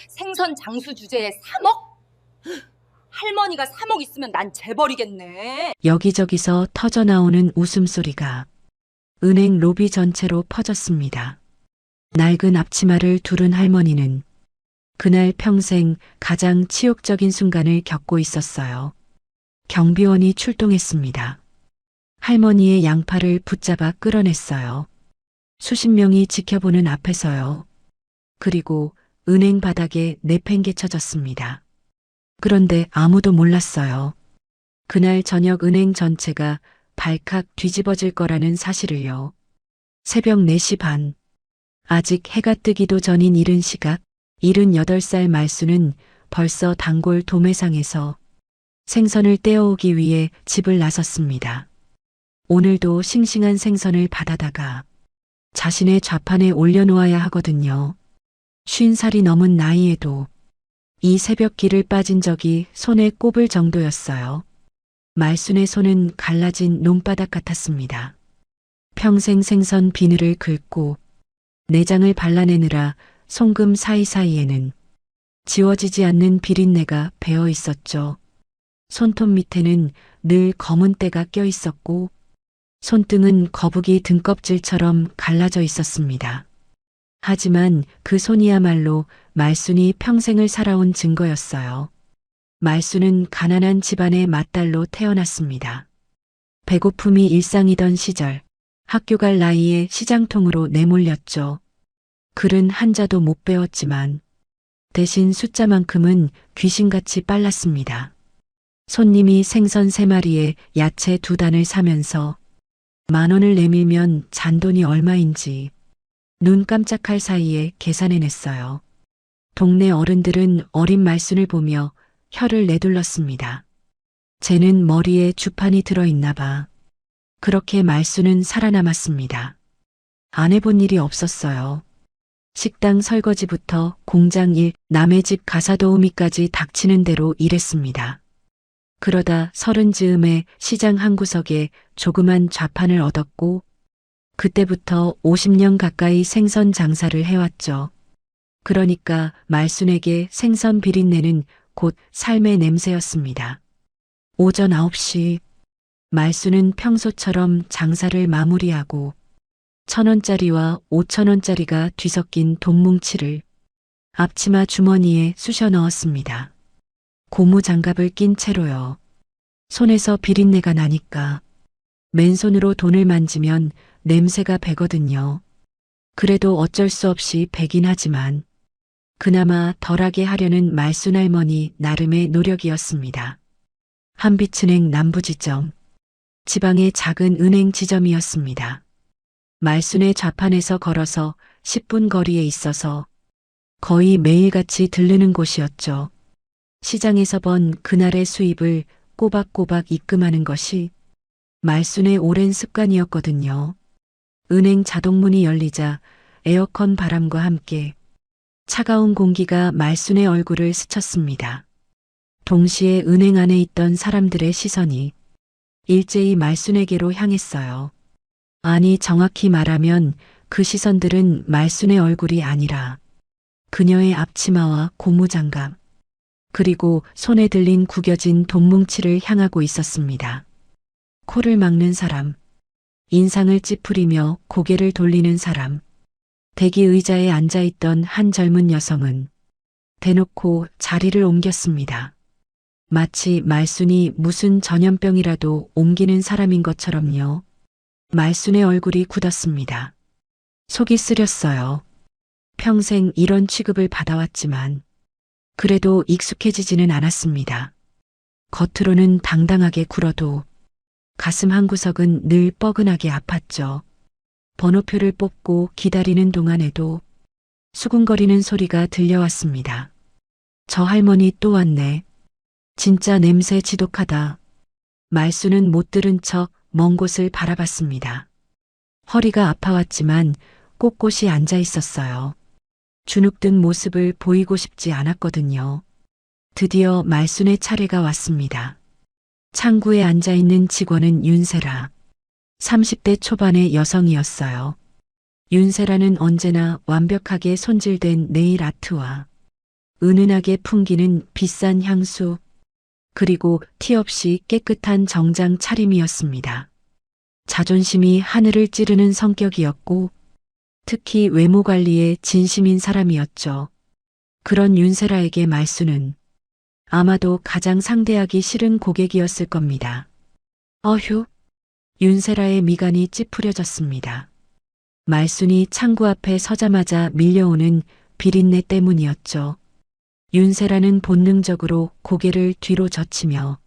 생선 장수 주제에 3억? 할머니가 3억 있으면 난 재벌이겠네. 여기저기서 터져나오는 웃음소리가 은행 로비 전체로 퍼졌습니다. 낡은 앞치마를 두른 할머니는 그날 평생 가장 치욕적인 순간을 겪고 있었어요. 경비원이 출동했습니다. 할머니의 양팔을 붙잡아 끌어냈어요. 수십 명이 지켜보는 앞에서요. 그리고 은행 바닥에 내팽개쳐졌습니다. 그런데 아무도 몰랐어요. 그날 저녁 은행 전체가 발칵 뒤집어질 거라는 사실을요. 새벽 4시 반. 아직 해가 뜨기도 전인 이른 시각, 78살 말수는 벌써 단골 도매상에서 생선을 떼어오기 위해 집을 나섰습니다. 오늘도 싱싱한 생선을 받아다가 자신의 좌판에 올려놓아야 하거든요. 50살이 넘은 나이에도 이 새벽길을 빠진 적이 손에 꼽을 정도였어요. 말순의 손은 갈라진 논바닥 같았습니다. 평생 생선 비늘을 긁고 내장을 발라내느라 송금 사이사이에는 지워지지 않는 비린내가 배어 있었죠. 손톱 밑에는 늘 검은 때가 껴 있었고 손등은 거북이 등껍질처럼 갈라져 있었습니다. 하지만 그 손이야말로 말순이 평생을 살아온 증거였어요. 말순은 가난한 집안의 맏딸로 태어났습니다. 배고픔이 일상이던 시절 학교 갈 나이에 시장통으로 내몰렸죠. 글은 한자도 못 배웠지만 대신 숫자만큼은 귀신같이 빨랐습니다. 손님이 생선 3마리에 야채 2단을 사면서 10,000원을 내밀면 잔돈이 얼마인지 눈 깜짝할 사이에 계산해냈어요. 동네 어른들은 어린 말순을 보며 혀를 내둘렀습니다. 쟤는 머리에 주판이 들어있나 봐. 그렇게 말순은 살아남았습니다. 안 해본 일이 없었어요. 식당 설거지부터 공장 일, 남의 집 가사 도우미까지 닥치는 대로 일했습니다. 그러다 30즈음에 시장 한 구석에 조그만 좌판을 얻었고 그때부터 50년 가까이 생선 장사를 해왔죠. 그러니까 말순에게 생선 비린내는 곧 삶의 냄새였습니다. 오전 9시 말순은 평소처럼 장사를 마무리하고 1,000원짜리와 5,000원짜리가 뒤섞인 돈뭉치를 앞치마 주머니에 쑤셔 넣었습니다. 고무 장갑을 낀 채로요. 손에서 비린내가 나니까 맨손으로 돈을 만지면 냄새가 배거든요. 그래도 어쩔 수 없이 배긴 하지만 그나마 덜하게 하려는 말순 할머니 나름의 노력이었습니다. 한빛은행 남부지점, 지방의 작은 은행 지점이었습니다. 말순의 좌판에서 걸어서 10분 거리에 있어서 거의 매일같이 들르는 곳이었죠. 시장에서 번 그날의 수입을 꼬박꼬박 입금하는 것이 말순의 오랜 습관이었거든요. 은행 자동문이 열리자 에어컨 바람과 함께 차가운 공기가 말순의 얼굴을 스쳤습니다. 동시에 은행 안에 있던 사람들의 시선이 일제히 말순에게로 향했어요. 아니, 정확히 말하면 그 시선들은 말순의 얼굴이 아니라 그녀의 앞치마와 고무장갑, 그리고 손에 들린 구겨진 돈뭉치를 향하고 있었습니다. 코를 막는 사람, 인상을 찌푸리며 고개를 돌리는 사람, 대기 의자에 앉아있던 한 젊은 여성은 대놓고 자리를 옮겼습니다. 마치 말순이 무슨 전염병이라도 옮기는 사람인 것처럼요. 말순의 얼굴이 굳었습니다. 속이 쓰렸어요. 평생 이런 취급을 받아왔지만 그래도 익숙해지지는 않았습니다. 겉으로는 당당하게 굴어도 가슴 한구석은 늘 뻐근하게 아팠죠. 번호표를 뽑고 기다리는 동안에도 수군거리는 소리가 들려왔습니다. 저 할머니 또 왔네. 진짜 냄새 지독하다. 말수는 못 들은 척 먼 곳을 바라봤습니다. 허리가 아파왔지만 꼿꼿이 앉아 있었어요. 주눅든 모습을 보이고 싶지 않았거든요. 드디어 말순의 차례가 왔습니다. 창구에 앉아있는 직원은 윤세라. 30대 초반의 여성이었어요. 윤세라는 언제나 완벽하게 손질된 네일 아트와 은은하게 풍기는 비싼 향수, 그리고 티 없이 깨끗한 정장 차림이었습니다. 자존심이 하늘을 찌르는 성격이었고, 특히 외모 관리에 진심인 사람이었죠. 그런 윤세라에게 말수는 아마도 가장 상대하기 싫은 고객이었을 겁니다. 어휴, 윤세라의 미간이 찌푸려졌습니다. 말순이 창구 앞에 서자마자 밀려오는 비린내 때문이었죠. 윤세라는 본능적으로 고개를 뒤로 젖히며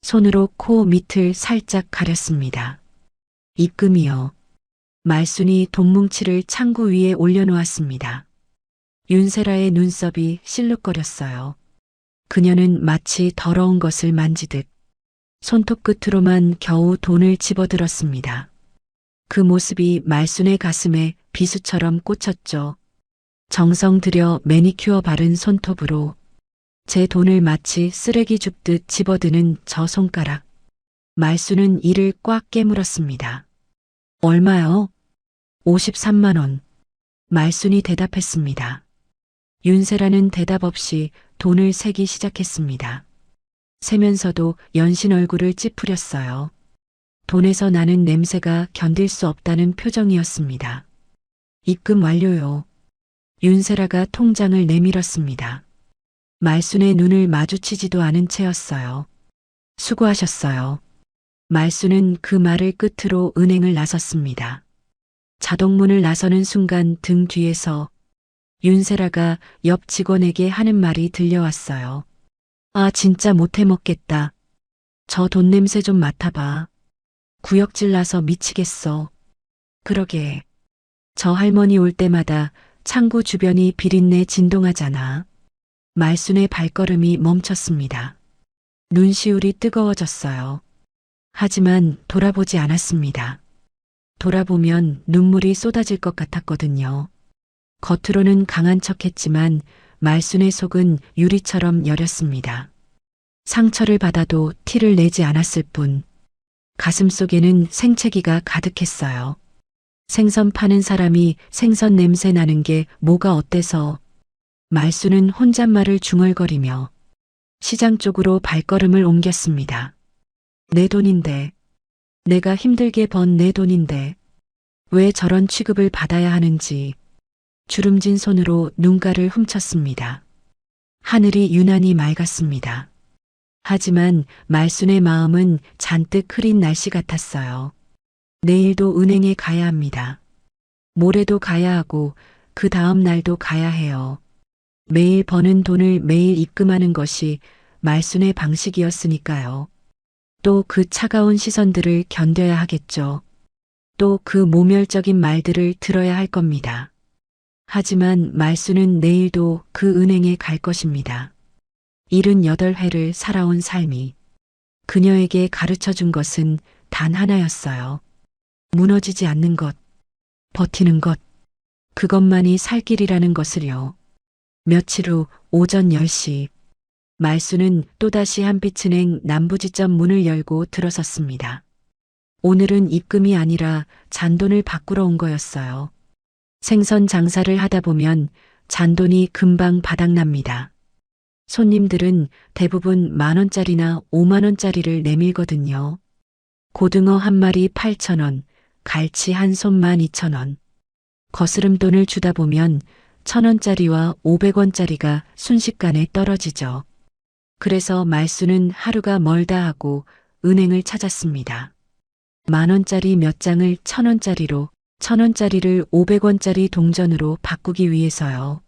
손으로 코 밑을 살짝 가렸습니다. 입금이요. 말순이 돈뭉치를 창구 위에 올려놓았습니다. 윤세라의 눈썹이 실룩거렸어요. 그녀는 마치 더러운 것을 만지듯 손톱 끝으로만 겨우 돈을 집어들었습니다. 그 모습이 말순의 가슴에 비수처럼 꽂혔죠. 정성 들여 매니큐어 바른 손톱으로 제 돈을 마치 쓰레기 줍듯 집어드는 저 손가락. 말순은 이를 꽉 깨물었습니다. 얼마요? 53만 원. 말순이 대답했습니다. 윤세라는 대답 없이 돈을 세기 시작했습니다. 세면서도 연신 얼굴을 찌푸렸어요. 돈에서 나는 냄새가 견딜 수 없다는 표정이었습니다. 입금 완료요. 윤세라가 통장을 내밀었습니다. 말순의 눈을 마주치지도 않은 채였어요. 수고하셨어요. 말순은 그 말을 끝으로 은행을 나섰습니다. 자동문을 나서는 순간 등 뒤에서 윤세라가 옆 직원에게 하는 말이 들려왔어요. 아, 진짜 못해 먹겠다. 저 돈 냄새 좀 맡아봐. 구역질 나서 미치겠어. 그러게. 저 할머니 올 때마다 창구 주변이 비린내 진동하잖아. 말순의 발걸음이 멈췄습니다. 눈시울이 뜨거워졌어요. 하지만 돌아보지 않았습니다. 돌아보면 눈물이 쏟아질 것 같았거든요. 겉으로는 강한 척했지만 말순의 속은 유리처럼 여렸습니다. 상처를 받아도 티를 내지 않았을 뿐 가슴속에는 생채기가 가득했어요. 생선 파는 사람이 생선 냄새 나는 게 뭐가 어때서. 말순은 혼잣말을 중얼거리며 시장 쪽으로 발걸음을 옮겼습니다. 내 돈인데, 내가 힘들게 번 내 돈인데 왜 저런 취급을 받아야 하는지 주름진 손으로 눈가를 훔쳤습니다. 하늘이 유난히 맑았습니다. 하지만 말순의 마음은 잔뜩 흐린 날씨 같았어요. 내일도 은행에 가야 합니다. 모레도 가야 하고 그 다음 날도 가야 해요. 매일 버는 돈을 매일 입금하는 것이 말순의 방식이었으니까요. 또 그 차가운 시선들을 견뎌야 하겠죠. 또 그 모멸적인 말들을 들어야 할 겁니다. 하지만 말순은 내일도 그 은행에 갈 것입니다. 78회를 살아온 삶이 그녀에게 가르쳐 준 것은 단 하나였어요. 무너지지 않는 것, 버티는 것, 그것만이 살 길이라는 것을요. 며칠 후 오전 10시, 말순은 또다시 한빛은행 남부지점 문을 열고 들어섰습니다. 오늘은 입금이 아니라 잔돈을 바꾸러 온 거였어요. 생선 장사를 하다 보면 잔돈이 금방 바닥납니다. 손님들은 대부분 10,000원짜리나 50,000원짜리를 내밀거든요. 고등어 한 마리 8,000원, 갈치 한 손만 2,000원. 거스름돈을 주다 보면 1,000원짜리와 500원짜리가 순식간에 떨어지죠. 그래서 말순은 하루가 멀다 하고 은행을 찾았습니다. 10,000원짜리 몇 장을 1,000원짜리로, 1,000원짜리를 500원짜리 동전으로 바꾸기 위해서요.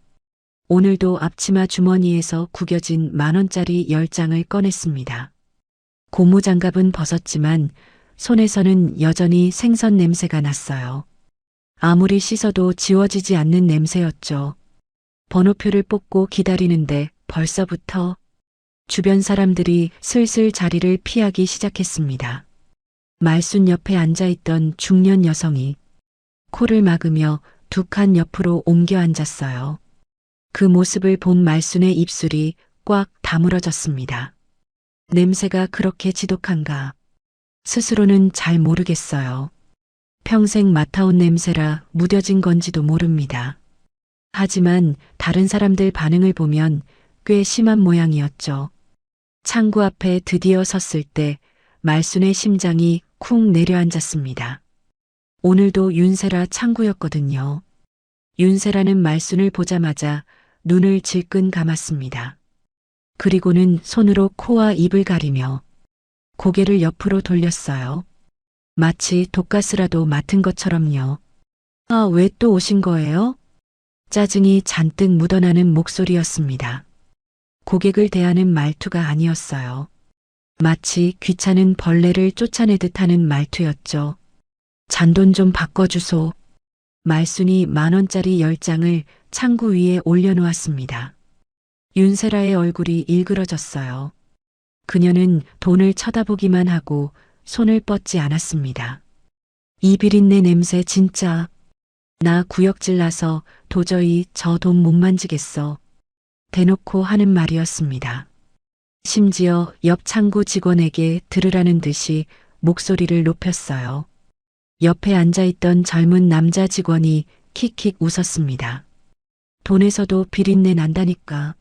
오늘도 앞치마 주머니에서 구겨진 10,000원짜리 10장을 꺼냈습니다. 고무장갑은 벗었지만 손에서는 여전히 생선 냄새가 났어요. 아무리 씻어도 지워지지 않는 냄새였죠. 번호표를 뽑고 기다리는데 벌써부터 주변 사람들이 슬슬 자리를 피하기 시작했습니다. 말순 옆에 앉아있던 중년 여성이 코를 막으며 두 칸 옆으로 옮겨 앉았어요. 그 모습을 본 말순의 입술이 꽉 다물어졌습니다. 냄새가 그렇게 지독한가? 스스로는 잘 모르겠어요. 평생 맡아온 냄새라 무뎌진 건지도 모릅니다. 하지만 다른 사람들 반응을 보면 꽤 심한 모양이었죠. 창구 앞에 드디어 섰을 때 말순의 심장이 쿵 내려앉았습니다. 오늘도 윤세라 창구였거든요. 윤세라는 말순을 보자마자 눈을 질끈 감았습니다. 그리고는 손으로 코와 입을 가리며 고개를 옆으로 돌렸어요. 마치 독가스라도 맡은 것처럼요. 아, 왜 또 오신 거예요? 짜증이 잔뜩 묻어나는 목소리였습니다. 고객을 대하는 말투가 아니었어요. 마치 귀찮은 벌레를 쫓아내듯 하는 말투였죠. 잔돈 좀 바꿔주소. 말순이 10,000원짜리 10장을 창구 위에 올려놓았습니다. 윤세라의 얼굴이 일그러졌어요. 그녀는 돈을 쳐다보기만 하고 손을 뻗지 않았습니다. 이 비린내 냄새 진짜. 나 구역질 나서 도저히 저 돈 못 만지겠어. 대놓고 하는 말이었습니다. 심지어 옆 창구 직원에게 들으라는 듯이 목소리를 높였어요. 옆에 앉아있던 젊은 남자 직원이 킥킥 웃었습니다. 돈에서도 비린내 난다니까.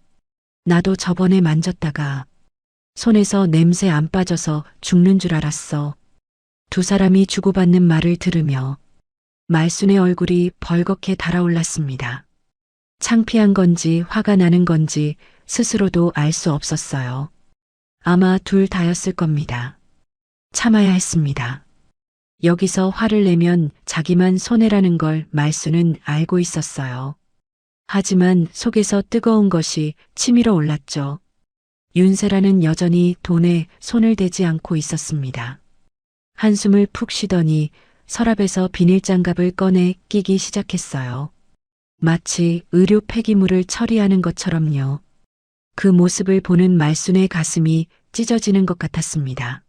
나도 저번에 만졌다가 손에서 냄새 안 빠져서 죽는 줄 알았어. 두 사람이 주고받는 말을 들으며 말순의 얼굴이 벌겋게 달아올랐습니다. 창피한 건지 화가 나는 건지 스스로도 알 수 없었어요. 아마 둘 다였을 겁니다. 참아야 했습니다. 여기서 화를 내면 자기만 손해라는 걸 말순은 알고 있었어요. 하지만 속에서 뜨거운 것이 치밀어 올랐죠. 윤세라는 여전히 돈에 손을 대지 않고 있었습니다. 한숨을 푹 쉬더니 서랍에서 비닐장갑을 꺼내 끼기 시작했어요. 마치 의료 폐기물을 처리하는 것처럼요. 그 모습을 보는 말순의 가슴이 찢어지는 것 같았습니다.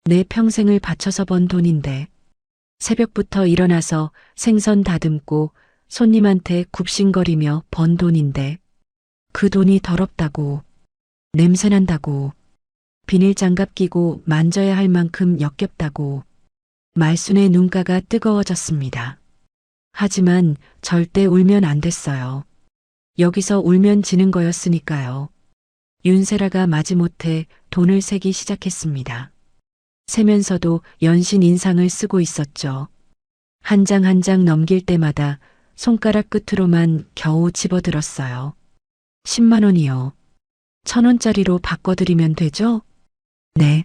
내 평생을 바쳐서 번 돈인데 새벽부터 일어나서 생선 다듬고 손님한테 굽신거리며 번 돈인데 그 돈이 더럽다고, 냄새난다고, 비닐장갑 끼고 만져야 할 만큼 역겹다고. 말순의 눈가가 뜨거워졌습니다. 하지만 절대 울면 안 됐어요. 여기서 울면 지는 거였으니까요. 윤세라가 마지못해 돈을 세기 시작했습니다. 세면서도 연신 인상을 쓰고 있었죠. 한 장 한 장 넘길 때마다 손가락 끝으로만 겨우 집어들었어요. 10만 원이요. 1,000원짜리로 바꿔드리면 되죠? 네.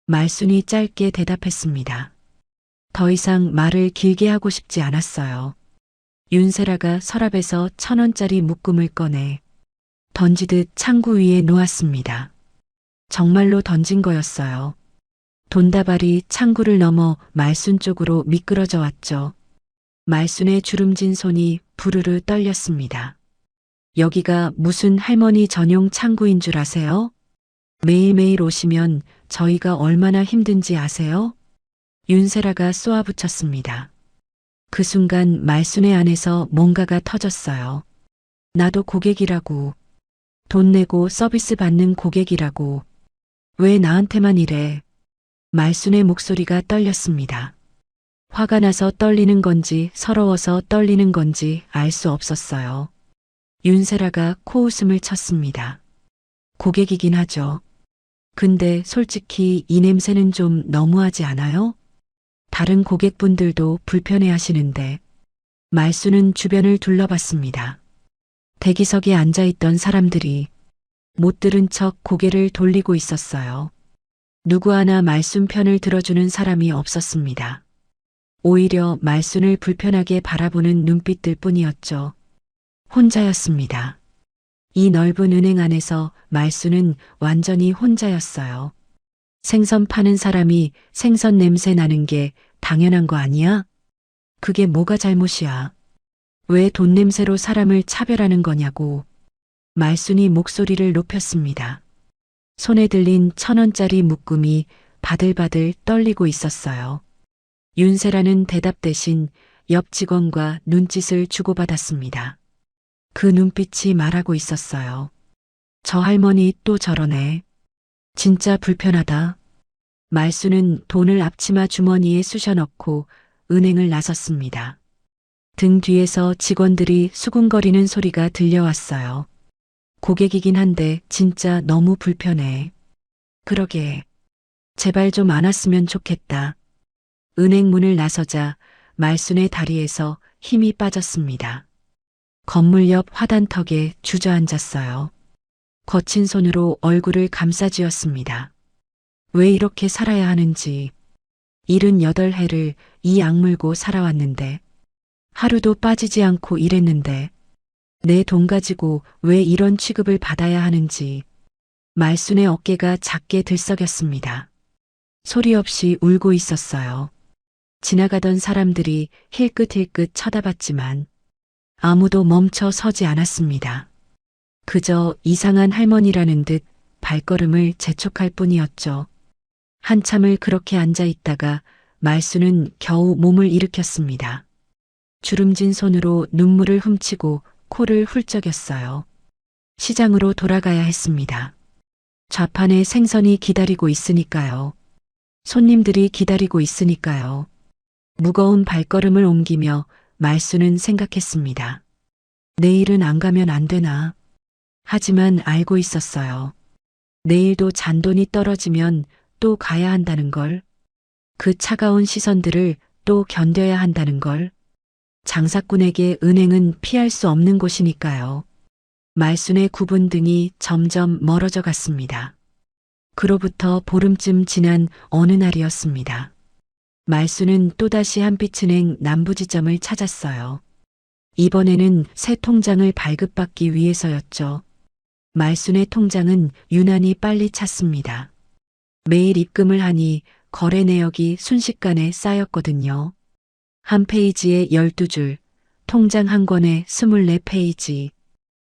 말순이 짧게 대답했습니다. 더 이상 말을 길게 하고 싶지 않았어요. 윤세라가 서랍에서 1,000원짜리 묶음을 꺼내 던지듯 창구 위에 놓았습니다. 정말로 던진 거였어요. 돈다발이 창구를 넘어 말순 쪽으로 미끄러져 왔죠. 말순의 주름진 손이 부르르 떨렸습니다. 여기가 무슨 할머니 전용 창구인 줄 아세요? 매일매일 오시면 저희가 얼마나 힘든지 아세요? 윤세라가 쏘아붙였습니다. 그 순간 말순의 안에서 뭔가가 터졌어요. 나도 고객이라고. 돈 내고 서비스 받는 고객이라고. 왜 나한테만 이래? 말순의 목소리가 떨렸습니다. 화가 나서 떨리는 건지 서러워서 떨리는 건지 알 수 없었어요. 윤세라가 코웃음을 쳤습니다. 고객이긴 하죠. 근데 솔직히 이 냄새는 좀 너무하지 않아요? 다른 고객분들도 불편해 하시는데. 말순은 주변을 둘러봤습니다. 대기석에 앉아있던 사람들이 못 들은 척 고개를 돌리고 있었어요. 누구 하나 말순 편을 들어주는 사람이 없었습니다. 오히려 말순을 불편하게 바라보는 눈빛들 뿐이었죠. 혼자였습니다. 이 넓은 은행 안에서 말순은 완전히 혼자였어요. 생선 파는 사람이 생선 냄새 나는 게 당연한 거 아니야? 그게 뭐가 잘못이야? 왜 돈 냄새로 사람을 차별하는 거냐고. 말순이 목소리를 높였습니다. 손에 들린 1,000원짜리 묶음이 바들바들 떨리고 있었어요. 윤세라는 대답 대신 옆 직원과 눈짓을 주고받았습니다. 그 눈빛이 말하고 있었어요. 저 할머니 또 저러네. 진짜 불편하다. 말순은 돈을 앞치마 주머니에 쑤셔넣고 은행을 나섰습니다. 등 뒤에서 직원들이 수군거리는 소리가 들려왔어요. 고객이긴 한데 진짜 너무 불편해. 그러게. 제발 좀 안 왔으면 좋겠다. 은행 문을 나서자 말순의 다리에서 힘이 빠졌습니다. 건물 옆 화단턱에 주저앉았어요. 거친 손으로 얼굴을 감싸쥐었습니다. 왜 이렇게 살아야 하는지. 78해를 이 악물고 살아왔는데, 하루도 빠지지 않고 일했는데, 내 돈 가지고 왜 이런 취급을 받아야 하는지. 말순의 어깨가 작게 들썩였습니다. 소리 없이 울고 있었어요. 지나가던 사람들이 힐끗힐끗 쳐다봤지만 아무도 멈춰 서지 않았습니다. 그저 이상한 할머니라는 듯 발걸음을 재촉할 뿐이었죠. 한참을 그렇게 앉아 있다가 말순은 겨우 몸을 일으켰습니다. 주름진 손으로 눈물을 훔치고 코를 훌쩍였어요. 시장으로 돌아가야 했습니다. 좌판에 생선이 기다리고 있으니까요. 손님들이 기다리고 있으니까요. 무거운 발걸음을 옮기며 말순은 생각했습니다. 내일은 안 가면 안 되나. 하지만 알고 있었어요. 내일도 잔돈이 떨어지면 또 가야 한다는 걸. 그 차가운 시선들을 또 견뎌야 한다는 걸. 장사꾼에게 은행은 피할 수 없는 곳이니까요. 말순의 굽은 등이 점점 멀어져 갔습니다. 그로부터 보름쯤 지난 어느 날이었습니다. 말순은 또다시 한빛은행 남부지점을 찾았어요. 이번에는 새 통장을 발급받기 위해서였죠. 말순의 통장은 유난히 빨리 찼습니다. 매일 입금을 하니 거래 내역이 순식간에 쌓였거든요. 한 페이지에 12줄, 통장 한 권에 24페이지.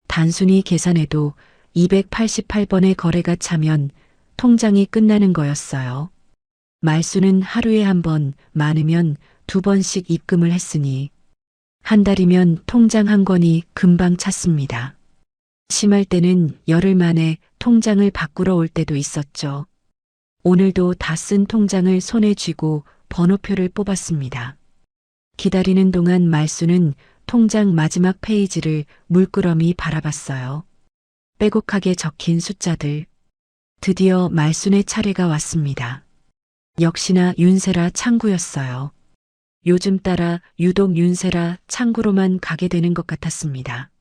단순히 계산해도 288번의 거래가 차면 통장이 끝나는 거였어요. 말순은 하루에 한 번, 많으면 2번씩 입금을 했으니 한 달이면 통장 한 권이 금방 찼습니다. 심할 때는 열흘 만에 통장을 바꾸러 올 때도 있었죠. 오늘도 다 쓴 통장을 손에 쥐고 번호표를 뽑았습니다. 기다리는 동안 말순은 통장 마지막 페이지를 물끄러미 바라봤어요. 빼곡하게 적힌 숫자들. 드디어 말순의 차례가 왔습니다. 역시나 윤세라 창구였어요. 요즘 따라 유독 윤세라 창구로만 가게 되는 것 같았습니다.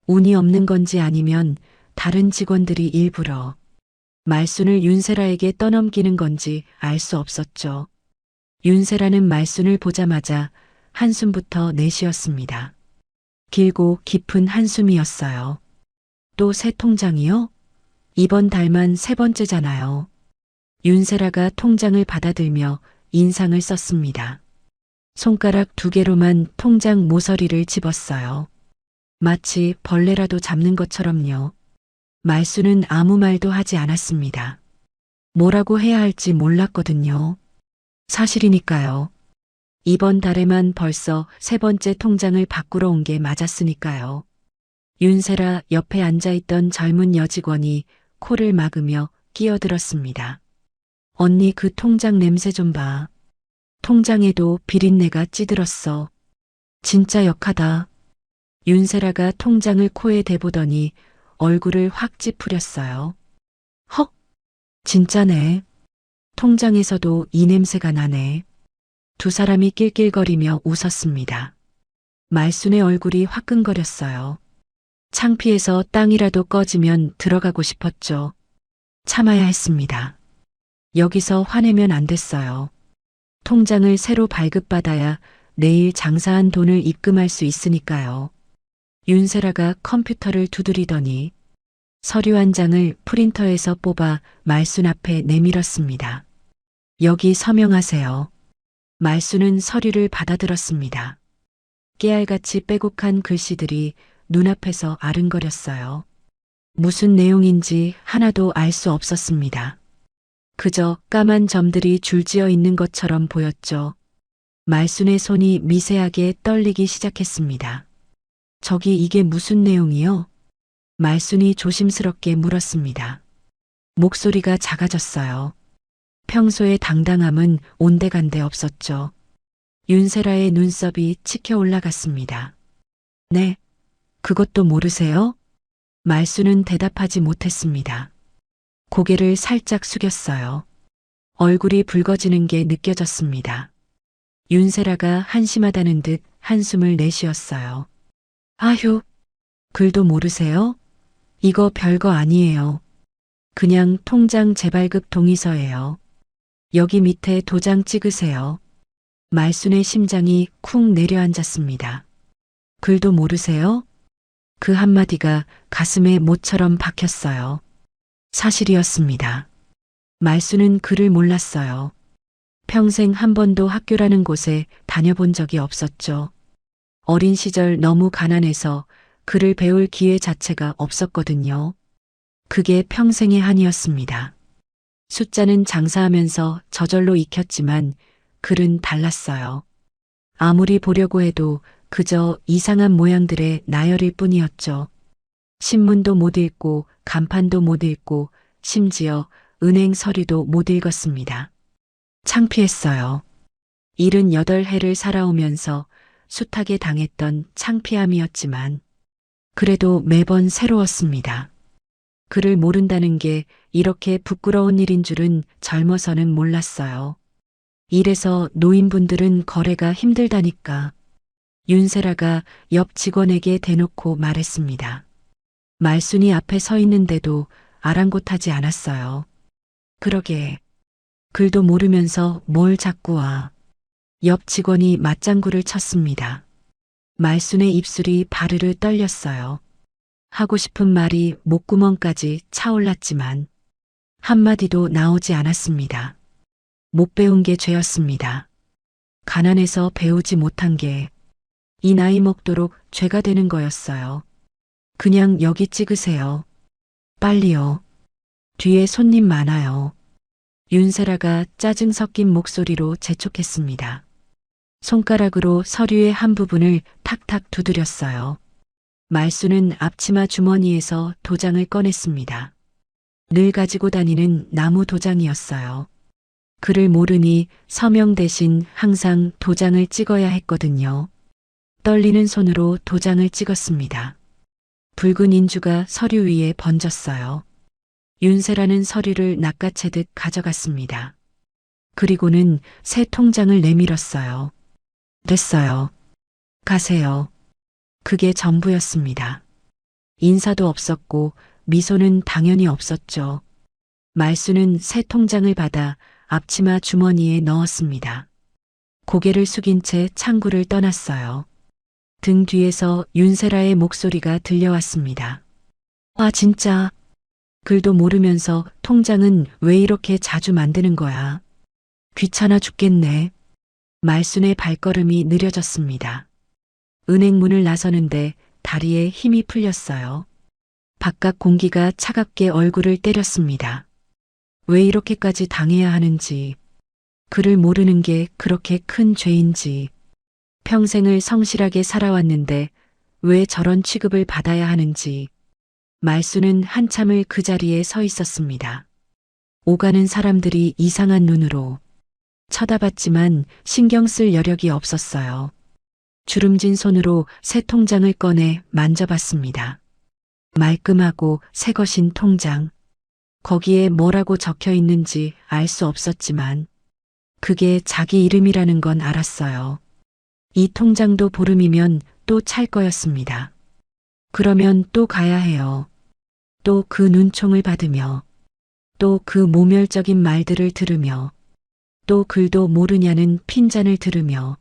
운이 없는 건지 아니면 다른 직원들이 일부러 말순을 윤세라에게 떠넘기는 건지 알 수 없었죠. 윤세라는 말순을 보자마자 한숨부터 내쉬었습니다. 길고 깊은 한숨이었어요. 또 새 통장이요? 이번 달만 3번째잖아요. 윤세라가 통장을 받아들며 인상을 썼습니다. 손가락 2개로만 통장 모서리를 집었어요. 마치 벌레라도 잡는 것처럼요. 말순은 아무 말도 하지 않았습니다. 뭐라고 해야 할지 몰랐거든요. 사실이니까요. 이번 달에만 벌써 3번째 통장을 바꾸러 온 게 맞았으니까요. 윤세라 옆에 앉아있던 젊은 여직원이 코를 막으며 끼어들었습니다. 언니 그 통장 냄새 좀 봐. 통장에도 비린내가 찌들었어. 진짜 역하다. 윤세라가 통장을 코에 대보더니 얼굴을 확 찌푸렸어요. 헉! 진짜네. 통장에서도 이 냄새가 나네. 두 사람이 낄낄거리며 웃었습니다. 말순의 얼굴이 화끈거렸어요. 창피해서 땅이라도 꺼지면 들어가고 싶었죠. 참아야 했습니다. 여기서 화내면 안 됐어요. 통장을 새로 발급받아야 내일 장사한 돈을 입금할 수 있으니까요. 윤세라가 컴퓨터를 두드리더니 서류 한 장을 프린터에서 뽑아 말순 앞에 내밀었습니다. 여기 서명하세요. 말순은 서류를 받아들었습니다. 깨알같이 빼곡한 글씨들이 눈앞에서 아른거렸어요. 무슨 내용인지 하나도 알 수 없었습니다. 그저 까만 점들이 줄지어 있는 것처럼 보였죠. 말순의 손이 미세하게 떨리기 시작했습니다. 저기 이게 무슨 내용이요? 말순이 조심스럽게 물었습니다. 목소리가 작아졌어요. 평소의 당당함은 온데간데 없었죠. 윤세라의 눈썹이 치켜 올라갔습니다. 네, 그것도 모르세요? 말수는 대답하지 못했습니다. 고개를 살짝 숙였어요. 얼굴이 붉어지는 게 느껴졌습니다. 윤세라가 한심하다는 듯 한숨을 내쉬었어요. 아휴, 글도 모르세요? 이거 별거 아니에요. 그냥 통장 재발급 동의서예요. 여기 밑에 도장 찍으세요. 말순의 심장이 쿵 내려앉았습니다. 글도 모르세요? 그 한마디가 가슴에 못처럼 박혔어요. 사실이었습니다. 말순은 글을 몰랐어요. 평생 한 번도 학교라는 곳에 다녀본 적이 없었죠. 어린 시절 너무 가난해서 글을 배울 기회 자체가 없었거든요. 그게 평생의 한이었습니다. 숫자는 장사하면서 저절로 익혔지만 글은 달랐어요. 아무리 보려고 해도 그저 이상한 모양들의 나열일 뿐이었죠. 신문도 못 읽고 간판도 못 읽고 심지어 은행 서류도 못 읽었습니다. 창피했어요. 78해를 살아오면서 숱하게 당했던 창피함이었지만 그래도 매번 새로웠습니다. 글을 모른다는 게 이렇게 부끄러운 일인 줄은 젊어서는 몰랐어요. 이래서 노인분들은 거래가 힘들다니까. 윤세라가 옆 직원에게 대놓고 말했습니다. 말순이 앞에 서 있는데도 아랑곳하지 않았어요. 그러게. 글도 모르면서 뭘 자꾸 와. 옆 직원이 맞장구를 쳤습니다. 말순의 입술이 바르르 떨렸어요. 하고 싶은 말이 목구멍까지 차올랐지만 한마디도 나오지 않았습니다. 못 배운 게 죄였습니다. 가난해서 배우지 못한 게 이 나이 먹도록 죄가 되는 거였어요. 그냥 여기 찍으세요. 빨리요. 뒤에 손님 많아요. 윤세라가 짜증 섞인 목소리로 재촉했습니다. 손가락으로 서류의 한 부분을 탁탁 두드렸어요. 말수는 앞치마 주머니에서 도장을 꺼냈습니다. 늘 가지고 다니는 나무 도장이었어요. 글을 모르니 서명 대신 항상 도장을 찍어야 했거든요. 떨리는 손으로 도장을 찍었습니다. 붉은 인주가 서류 위에 번졌어요. 윤세라는 서류를 낚아채듯 가져갔습니다. 그리고는 새 통장을 내밀었어요. 됐어요. 가세요. 그게 전부였습니다. 인사도 없었고 미소는 당연히 없었죠. 말수는 새 통장을 받아 앞치마 주머니에 넣었습니다. 고개를 숙인 채 창구를 떠났어요. 등 뒤에서 윤세라의 목소리가 들려왔습니다. 아, 진짜. 글도 모르면서 통장은 왜 이렇게 자주 만드는 거야? 귀찮아 죽겠네. 말순의 발걸음이 느려졌습니다. 은행 문을 나서는데 다리에 힘이 풀렸어요. 바깥 공기가 차갑게 얼굴을 때렸습니다. 왜 이렇게까지 당해야 하는지, 글을 모르는 게 그렇게 큰 죄인지, 평생을 성실하게 살아왔는데 왜 저런 취급을 받아야 하는지, 말수는 한참을 그 자리에 서 있었습니다. 오가는 사람들이 이상한 눈으로 쳐다봤지만 신경 쓸 여력이 없었어요. 주름진 손으로 새 통장을 꺼내 만져봤습니다. 말끔하고 새것인 통장. 거기에 뭐라고 적혀 있는지 알 수 없었지만 그게 자기 이름이라는 건 알았어요. 이 통장도 보름이면 또 찰 거였습니다. 그러면 또 가야 해요. 또 그 눈총을 받으며, 또 그 모멸적인 말들을 들으며, 또 글도 모르냐는 핀잔을 들으며,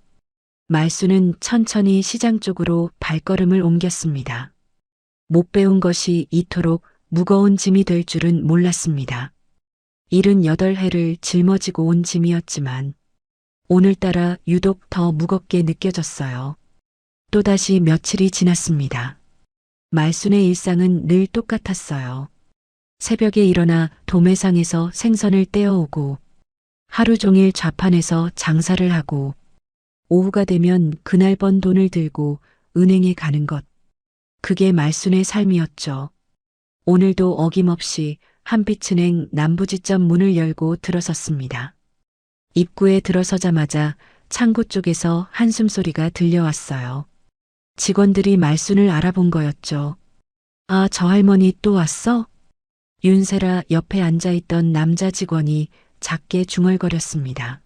말수는 천천히 시장 쪽으로 발걸음을 옮겼습니다. 못 배운 것이 이토록 무거운 짐이 될 줄은 몰랐습니다. 78해를 짊어지고 온 짐이었지만 오늘따라 유독 더 무겁게 느껴졌어요. 또다시 며칠이 지났습니다. 말순의 일상은 늘 똑같았어요. 새벽에 일어나 도매상에서 생선을 떼어오고 하루 종일 좌판에서 장사를 하고 오후가 되면 그날 번 돈을 들고 은행에 가는 것. 그게 말순의 삶이었죠. 오늘도 어김없이 한빛은행 남부지점 문을 열고 들어섰습니다. 입구에 들어서자마자 창구 쪽에서 한숨소리가 들려왔어요. 직원들이 말순을 알아본 거였죠. 아, 저 할머니 또 왔어? 윤세라 옆에 앉아있던 남자 직원이 작게 중얼거렸습니다.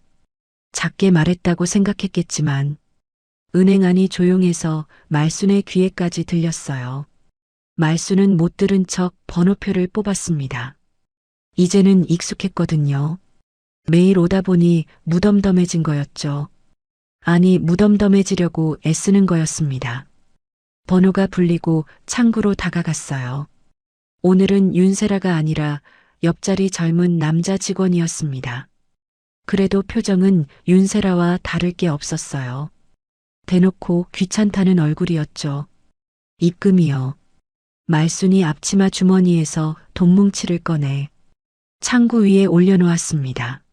작게 말했다고 생각했겠지만 은행 안이 조용해서 말순의 귀에까지 들렸어요. 말순은 못 들은 척 번호표를 뽑았습니다. 이제는 익숙했거든요. 매일 오다 보니 무덤덤해진 거였죠. 아니, 무덤덤해지려고 애쓰는 거였습니다. 번호가 불리고 창구로 다가갔어요. 오늘은 윤세라가 아니라 옆자리 젊은 남자 직원이었습니다. 그래도 표정은 윤세라와 다를 게 없었어요. 대놓고 귀찮다는 얼굴이었죠. 입금이요. 말순이 앞치마 주머니에서 돈뭉치를 꺼내 창구 위에 올려놓았습니다.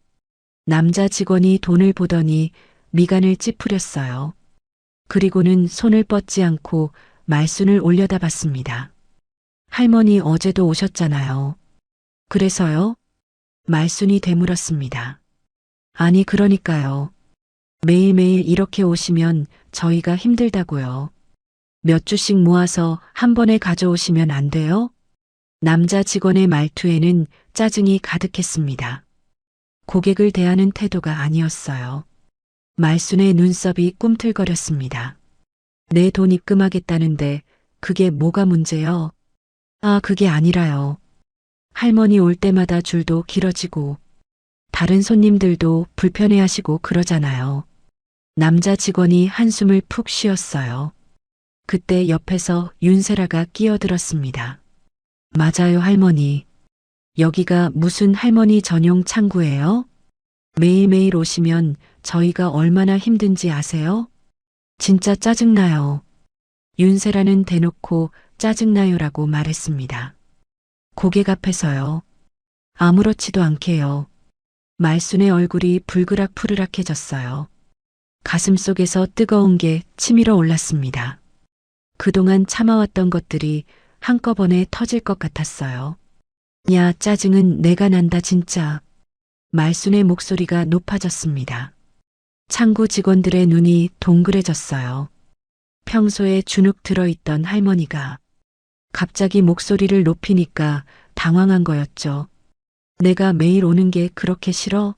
남자 직원이 돈을 보더니 미간을 찌푸렸어요. 그리고는 손을 뻗지 않고 말순을 올려다 봤습니다. 할머니 어제도 오셨잖아요. 그래서요? 말순이 되물었습니다. 아니, 그러니까요. 매일매일 이렇게 오시면 저희가 힘들다고요. 몇 주씩 모아서 한 번에 가져오시면 안 돼요? 남자 직원의 말투에는 짜증이 가득했습니다. 고객을 대하는 태도가 아니었어요. 말순의 눈썹이 꿈틀거렸습니다. 내 돈 입금하겠다는데 그게 뭐가 문제요? 아, 그게 아니라요. 할머니 올 때마다 줄도 길어지고 다른 손님들도 불편해하시고 그러잖아요. 남자 직원이 한숨을 푹 쉬었어요. 그때 옆에서 윤세라가 끼어들었습니다. 맞아요, 할머니. 여기가 무슨 할머니 전용 창구예요? 매일매일 오시면 저희가 얼마나 힘든지 아세요? 진짜 짜증나요. 윤세라는 대놓고 짜증나요라고 말했습니다. 고객 앞에서요. 아무렇지도 않게요. 말순의 얼굴이 불그락푸르락해졌어요. 가슴속에서 뜨거운 게 치밀어 올랐습니다. 그동안 참아왔던 것들이 한꺼번에 터질 것 같았어요. 야, 짜증은 내가 난다 진짜. 말순의 목소리가 높아졌습니다. 창구 직원들의 눈이 동그래졌어요. 평소에 주눅 들어있던 할머니가 갑자기 목소리를 높이니까 당황한 거였죠. 내가 매일 오는 게 그렇게 싫어?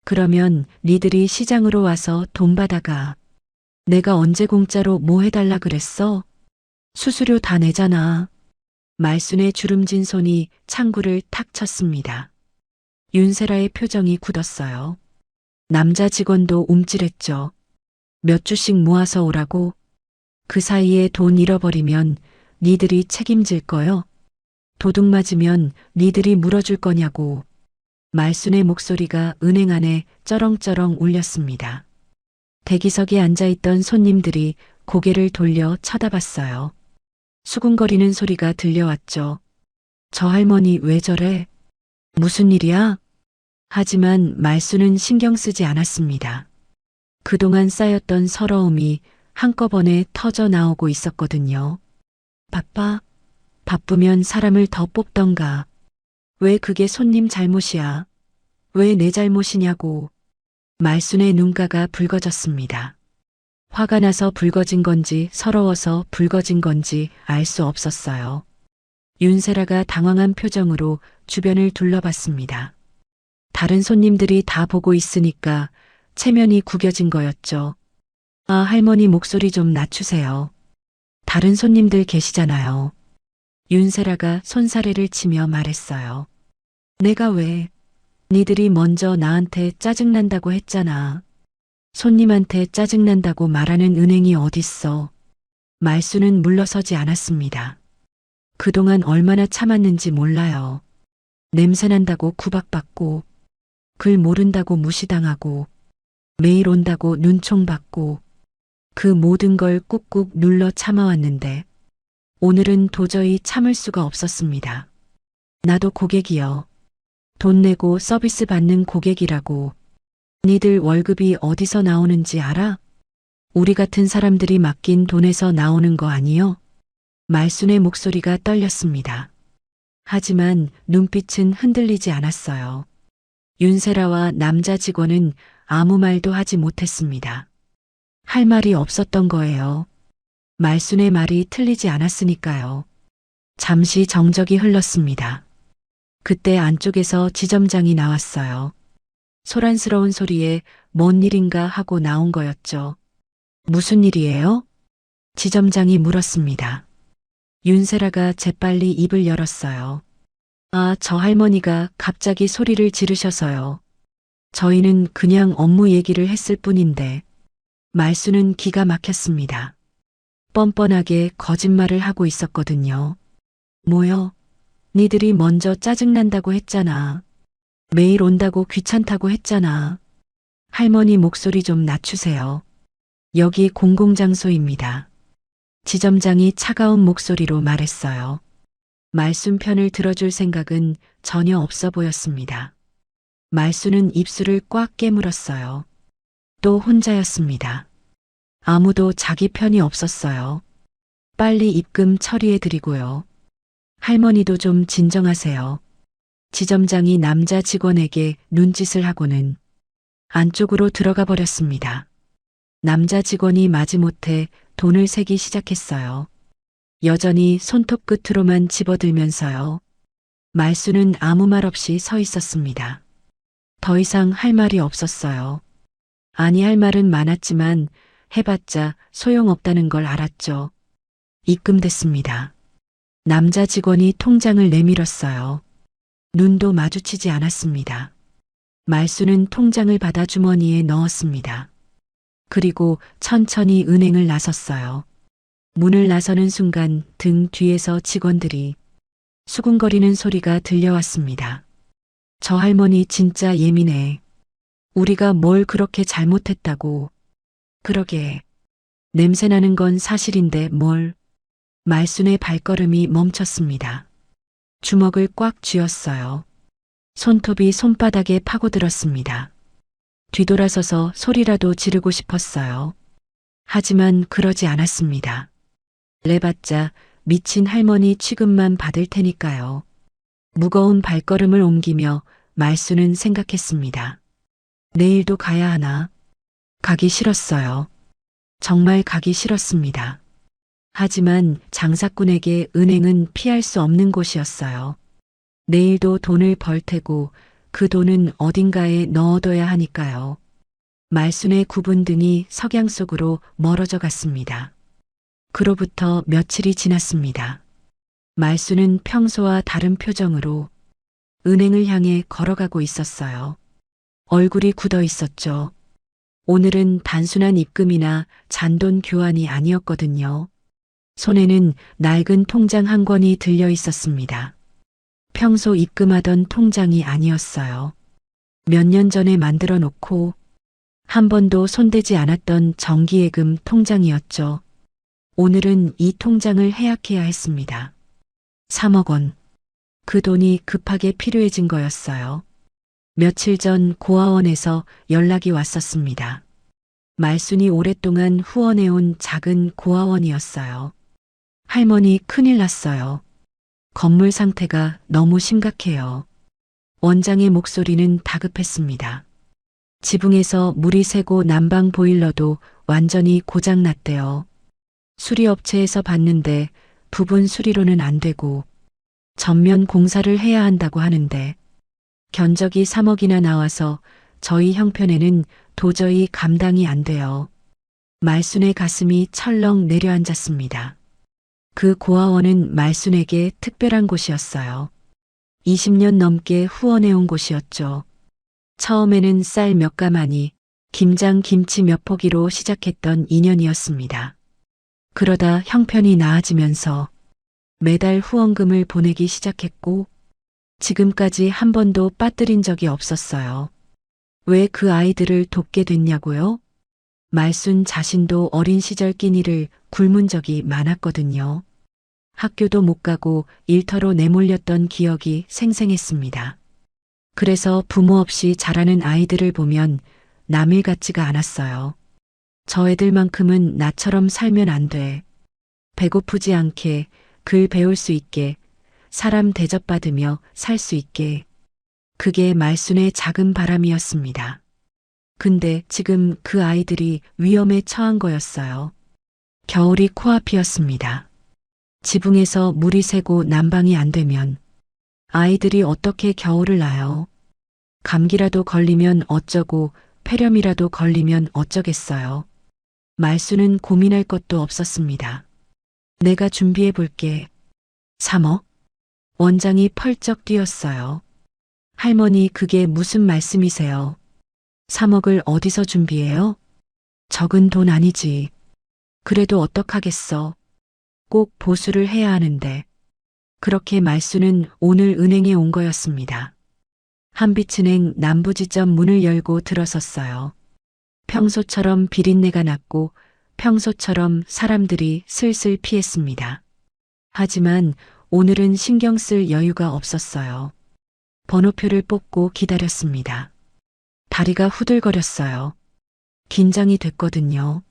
그러면 니들이 시장으로 와서 돈 받아가. 내가 언제 공짜로 뭐 해달라 그랬어? 수수료 다 내잖아. 말순의 주름진 손이 창구를 탁 쳤습니다. 윤세라의 표정이 굳었어요. 남자 직원도 움찔했죠. 몇 주씩 모아서 오라고? 그 사이에 돈 잃어버리면 니들이 책임질 거요? 도둑 맞으면 니들이 물어줄 거냐고. 말순의 목소리가 은행 안에 쩌렁쩌렁 울렸습니다. 대기석에 앉아있던 손님들이 고개를 돌려 쳐다봤어요. 수군거리는 소리가 들려왔죠. 저 할머니 왜 저래? 무슨 일이야? 하지만 말순은 신경 쓰지 않았습니다. 그동안 쌓였던 서러움이 한꺼번에 터져 나오고 있었거든요. 바쁘면 사람을 더 뽑던가. 왜 그게 손님 잘못이야? 왜 내 잘못이냐고. 말순의 눈가가 붉어졌습니다. 화가 나서 붉어진 건지 서러워서 붉어진 건지 알 수 없었어요. 윤세라가 당황한 표정으로 주변을 둘러봤습니다. 다른 손님들이 다 보고 있으니까 체면이 구겨진 거였죠. 아, 할머니 목소리 좀 낮추세요. 다른 손님들 계시잖아요. 윤세라가 손사래를 치며 말했어요. 내가 왜? 니들이 먼저 나한테 짜증난다고 했잖아. 손님한테 짜증난다고 말하는 은행이 어딨어. 말순은 물러서지 않았습니다. 그동안 얼마나 참았는지 몰라요. 냄새난다고 구박받고, 글 모른다고 무시당하고, 매일 온다고 눈총받고, 그 모든 걸 꾹꾹 눌러 참아왔는데, 오늘은 도저히 참을 수가 없었습니다. 나도 고객이요. 돈 내고 서비스 받는 고객이라고. 니들 월급이 어디서 나오는지 알아? 우리 같은 사람들이 맡긴 돈에서 나오는 거 아니요? 말순의 목소리가 떨렸습니다. 하지만 눈빛은 흔들리지 않았어요. 윤세라와 남자 직원은 아무 말도 하지 못했습니다. 할 말이 없었던 거예요. 말순의 말이 틀리지 않았으니까요. 잠시 정적이 흘렀습니다. 그때 안쪽에서 지점장이 나왔어요. 소란스러운 소리에 뭔 일인가 하고 나온 거였죠. 무슨 일이에요? 지점장이 물었습니다. 윤세라가 재빨리 입을 열었어요. 아, 저 할머니가 갑자기 소리를 지르셔서요. 저희는 그냥 업무 얘기를 했을 뿐인데 말수는 기가 막혔습니다. 뻔뻔하게 거짓말을 하고 있었거든요. 뭐요? 니들이 먼저 짜증난다고 했잖아. 매일 온다고 귀찮다고 했잖아. 할머니 목소리 좀 낮추세요. 여기 공공장소입니다. 지점장이 차가운 목소리로 말했어요. 말순 편을 들어줄 생각은 전혀 없어 보였습니다. 말순은 입술을 꽉 깨물었어요. 또 혼자였습니다. 아무도 자기 편이 없었어요. 빨리 입금 처리해드리고요. 할머니도 좀 진정하세요. 지점장이 남자 직원에게 눈짓을 하고는 안쪽으로 들어가 버렸습니다. 남자 직원이 마지못해 돈을 세기 시작했어요. 여전히 손톱 끝으로만 집어들면서요. 말수는 아무 말 없이 서 있었습니다. 더 이상 할 말이 없었어요. 아니 할 말은 많았지만 해봤자 소용없다는 걸 알았죠. 입금됐습니다. 남자 직원이 통장을 내밀었어요. 눈도 마주치지 않았습니다. 말수는 통장을 받아 주머니에 넣었습니다. 그리고 천천히 은행을 나섰어요. 문을 나서는 순간 등 뒤에서 직원들이 수군거리는 소리가 들려왔습니다. 저 할머니 진짜 예민해. 우리가 뭘 그렇게 잘못했다고. 그러게. 냄새나는 건 사실인데 뭘. 말순의 발걸음이 멈췄습니다. 주먹을 꽉 쥐었어요. 손톱이 손바닥에 파고들었습니다. 뒤돌아서서 소리라도 지르고 싶었어요. 하지만 그러지 않았습니다. 내봤자 미친 할머니 취급만 받을 테니까요. 무거운 발걸음을 옮기며 말수는 생각했습니다. 내일도 가야 하나? 가기 싫었어요. 정말 가기 싫었습니다. 하지만 장사꾼에게 은행은 피할 수 없는 곳이었어요. 내일도 돈을 벌 테고 그 돈은 어딘가에 넣어둬야 하니까요. 말순의 굽은 등이 석양 속으로 멀어져 갔습니다. 그로부터 며칠이 지났습니다. 말순은 평소와 다른 표정으로 은행을 향해 걸어가고 있었어요. 얼굴이 굳어 있었죠. 오늘은 단순한 입금이나 잔돈 교환이 아니었거든요. 손에는 낡은 통장 한 권이 들려 있었습니다. 평소 입금하던 통장이 아니었어요. 몇 년 전에 만들어 놓고 한 번도 손대지 않았던 정기예금 통장이었죠. 오늘은 이 통장을 해약해야 했습니다. 3억 원. 그 돈이 급하게 필요해진 거였어요. 며칠 전 고아원에서 연락이 왔었습니다. 말순이 오랫동안 후원해온 작은 고아원이었어요. 할머니 큰일 났어요. 건물 상태가 너무 심각해요. 원장의 목소리는 다급했습니다. 지붕에서 물이 새고 난방 보일러도 완전히 고장났대요. 수리업체에서 봤는데 부분 수리로는 안 되고 전면 공사를 해야 한다고 하는데 견적이 3억이나 나와서 저희 형편에는 도저히 감당이 안 돼요. 말순의 가슴이 철렁 내려앉았습니다. 그 고아원은 말순에게 특별한 곳이었어요. 20년 넘게 후원해온 곳이었죠. 처음에는 쌀 몇 가마니, 김장 김치 몇 포기로 시작했던 인연이었습니다. 그러다 형편이 나아지면서 매달 후원금을 보내기 시작했고 지금까지 한 번도 빠뜨린 적이 없었어요. 왜 그 아이들을 돕게 됐냐고요? 말순 자신도 어린 시절 끼니를 굶은 적이 많았거든요. 학교도 못 가고 일터로 내몰렸던 기억이 생생했습니다. 그래서 부모 없이 자라는 아이들을 보면 남일 같지가 않았어요. 저 애들만큼은 나처럼 살면 안 돼. 배고프지 않게, 글 배울 수 있게, 사람 대접받으며 살 수 있게. 그게 말순의 작은 바람이었습니다. 근데 지금 그 아이들이 위험에 처한 거였어요. 겨울이 코앞이었습니다. 지붕에서 물이 새고 난방이 안 되면 아이들이 어떻게 겨울을 나요? 감기라도 걸리면 어쩌고 폐렴이라도 걸리면 어쩌겠어요. 말수는 고민할 것도 없었습니다. 내가 준비해 볼게. 3억? 원장이 펄쩍 뛰었어요. 할머니, 그게 무슨 말씀이세요? 3억을 어디서 준비해요? 적은 돈 아니지. 그래도 어떡하겠어. 꼭 보수를 해야 하는데. 그렇게 말수는 오늘 은행에 온 거였습니다. 한빛은행 남부지점 문을 열고 들어섰어요. 평소처럼 비린내가 났고 평소처럼 사람들이 슬슬 피했습니다. 하지만 오늘은 신경 쓸 여유가 없었어요. 번호표를 뽑고 기다렸습니다. 다리가 후들거렸어요. 긴장이 됐거든요.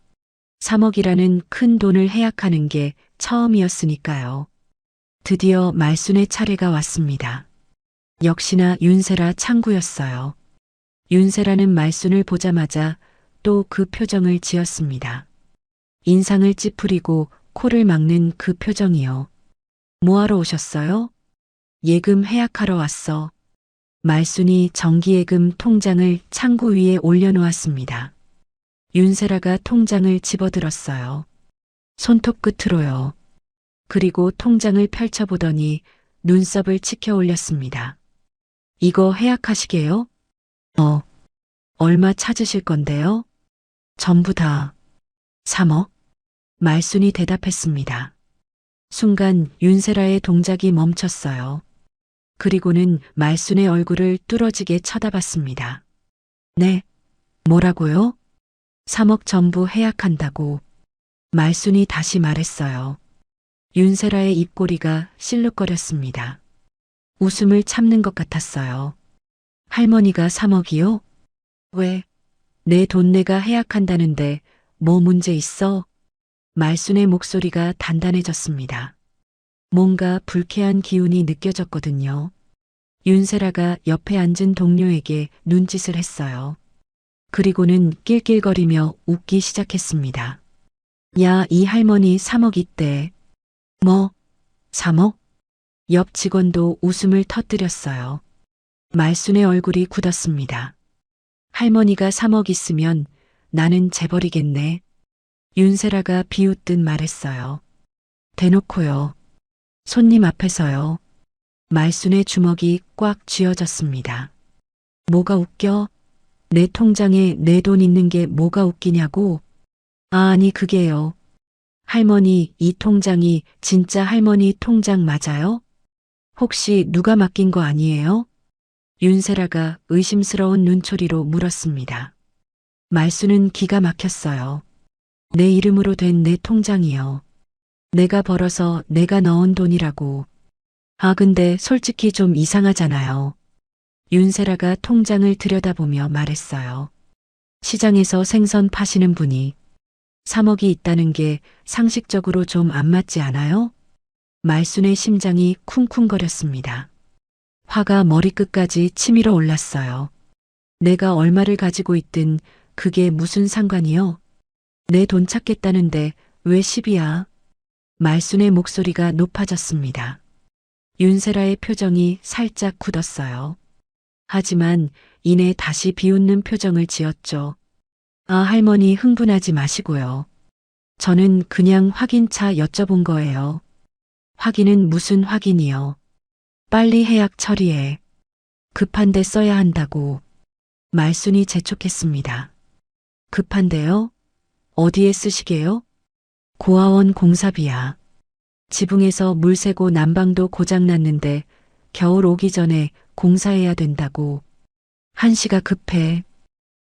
3억이라는 큰 돈을 해약하는 게 처음이었으니까요. 드디어 말순의 차례가 왔습니다. 역시나 윤세라 창구였어요. 윤세라는 말순을 보자마자 또 그 표정을 지었습니다. 인상을 찌푸리고 코를 막는 그 표정이요. 뭐하러 오셨어요? 예금 해약하러 왔어. 말순이 정기예금 통장을 창구 위에 올려놓았습니다. 윤세라가 통장을 집어들었어요. 손톱 끝으로요. 그리고 통장을 펼쳐보더니 눈썹을 치켜 올렸습니다. 이거 해약하시게요? 얼마 찾으실 건데요? 전부 다 3억? 말순이 대답했습니다. 순간 윤세라의 동작이 멈췄어요. 그리고는 말순의 얼굴을 뚫어지게 쳐다봤습니다. 네, 뭐라고요? 3억 전부 해약한다고. 말순이 다시 말했어요. 윤세라의 입꼬리가 실룩거렸습니다. 웃음을 참는 것 같았어요. 할머니가 3억이요? 왜? 내 돈 내가 해약한다는데 뭐 문제 있어? 말순의 목소리가 단단해졌습니다. 뭔가 불쾌한 기운이 느껴졌거든요. 윤세라가 옆에 앉은 동료에게 눈짓을 했어요. 그리고는 낄낄거리며 웃기 시작했습니다. 야, 이 할머니 3억 있대. 뭐? 3억? 옆 직원도 웃음을 터뜨렸어요. 말순의 얼굴이 굳었습니다. 할머니가 3억 있으면 나는 재벌이겠네. 윤세라가 비웃듯 말했어요. 대놓고요. 손님 앞에서요. 말순의 주먹이 꽉 쥐어졌습니다. 뭐가 웃겨? 내 통장에 내 돈 있는 게 뭐가 웃기냐고? 아니 그게요. 할머니, 이 통장이 진짜 할머니 통장 맞아요? 혹시 누가 맡긴 거 아니에요? 윤세라가 의심스러운 눈초리로 물었습니다. 말수는 기가 막혔어요. 내 이름으로 된 내 통장이요. 내가 벌어서 내가 넣은 돈이라고. 아, 근데 솔직히 좀 이상하잖아요. 윤세라가 통장을 들여다보며 말했어요. 시장에서 생선 파시는 분이 3억이 있다는 게 상식적으로 좀 안 맞지 않아요? 말순의 심장이 쿵쿵거렸습니다. 화가 머리끝까지 치밀어 올랐어요. 내가 얼마를 가지고 있든 그게 무슨 상관이요? 내 돈 찾겠다는데 왜 10이야? 말순의 목소리가 높아졌습니다. 윤세라의 표정이 살짝 굳었어요. 하지만 이내 다시 비웃는 표정을 지었죠. 아, 할머니 흥분하지 마시고요. 저는 그냥 확인차 여쭤본 거예요. 확인은 무슨 확인이요? 빨리 해약 처리해. 급한데 써야 한다고. 말순이 재촉했습니다. 급한데요? 어디에 쓰시게요? 고아원 공사비야. 지붕에서 물 새고 난방도 고장났는데 겨울 오기 전에 공사해야 된다고. 한시가 급해.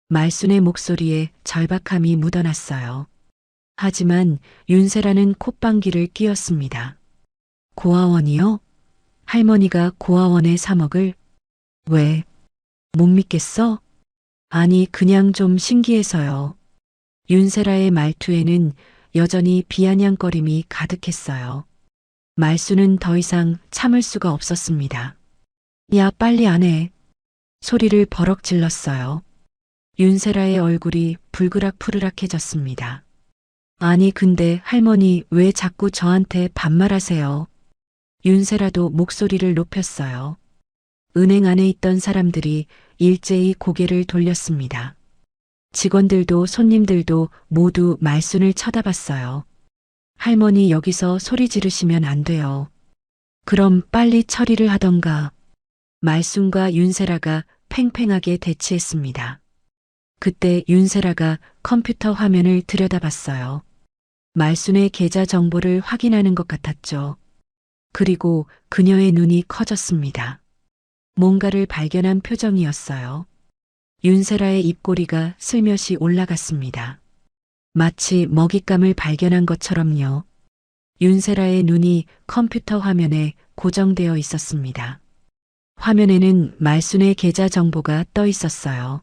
말순의 목소리에 절박함이 묻어났어요. 하지만 윤세라는 콧방귀를 뀌었습니다. 고아원이요? 할머니가 고아원에 3억을? 왜? 못 믿겠어? 아니, 그냥 좀 신기해서요. 윤세라의 말투에는 여전히 비아냥거림이 가득했어요. 말수는 더 이상 참을 수가 없었습니다. 야, 빨리 안 해. 소리를 버럭 질렀어요. 윤세라의 얼굴이 불그락푸르락해졌습니다. 아니, 근데 할머니 왜 자꾸 저한테 반말하세요? 윤세라도 목소리를 높였어요. 은행 안에 있던 사람들이 일제히 고개를 돌렸습니다. 직원들도 손님들도 모두 말순을 쳐다봤어요. 할머니 여기서 소리 지르시면 안 돼요. 그럼 빨리 처리를 하던가. 말순과 윤세라가 팽팽하게 대치했습니다. 그때 윤세라가 컴퓨터 화면을 들여다봤어요. 말순의 계좌 정보를 확인하는 것 같았죠. 그리고 그녀의 눈이 커졌습니다. 뭔가를 발견한 표정이었어요. 윤세라의 입꼬리가 슬며시 올라갔습니다. 마치 먹잇감을 발견한 것처럼요. 윤세라의 눈이 컴퓨터 화면에 고정되어 있었습니다. 화면에는 말순의 계좌 정보가 떠 있었어요.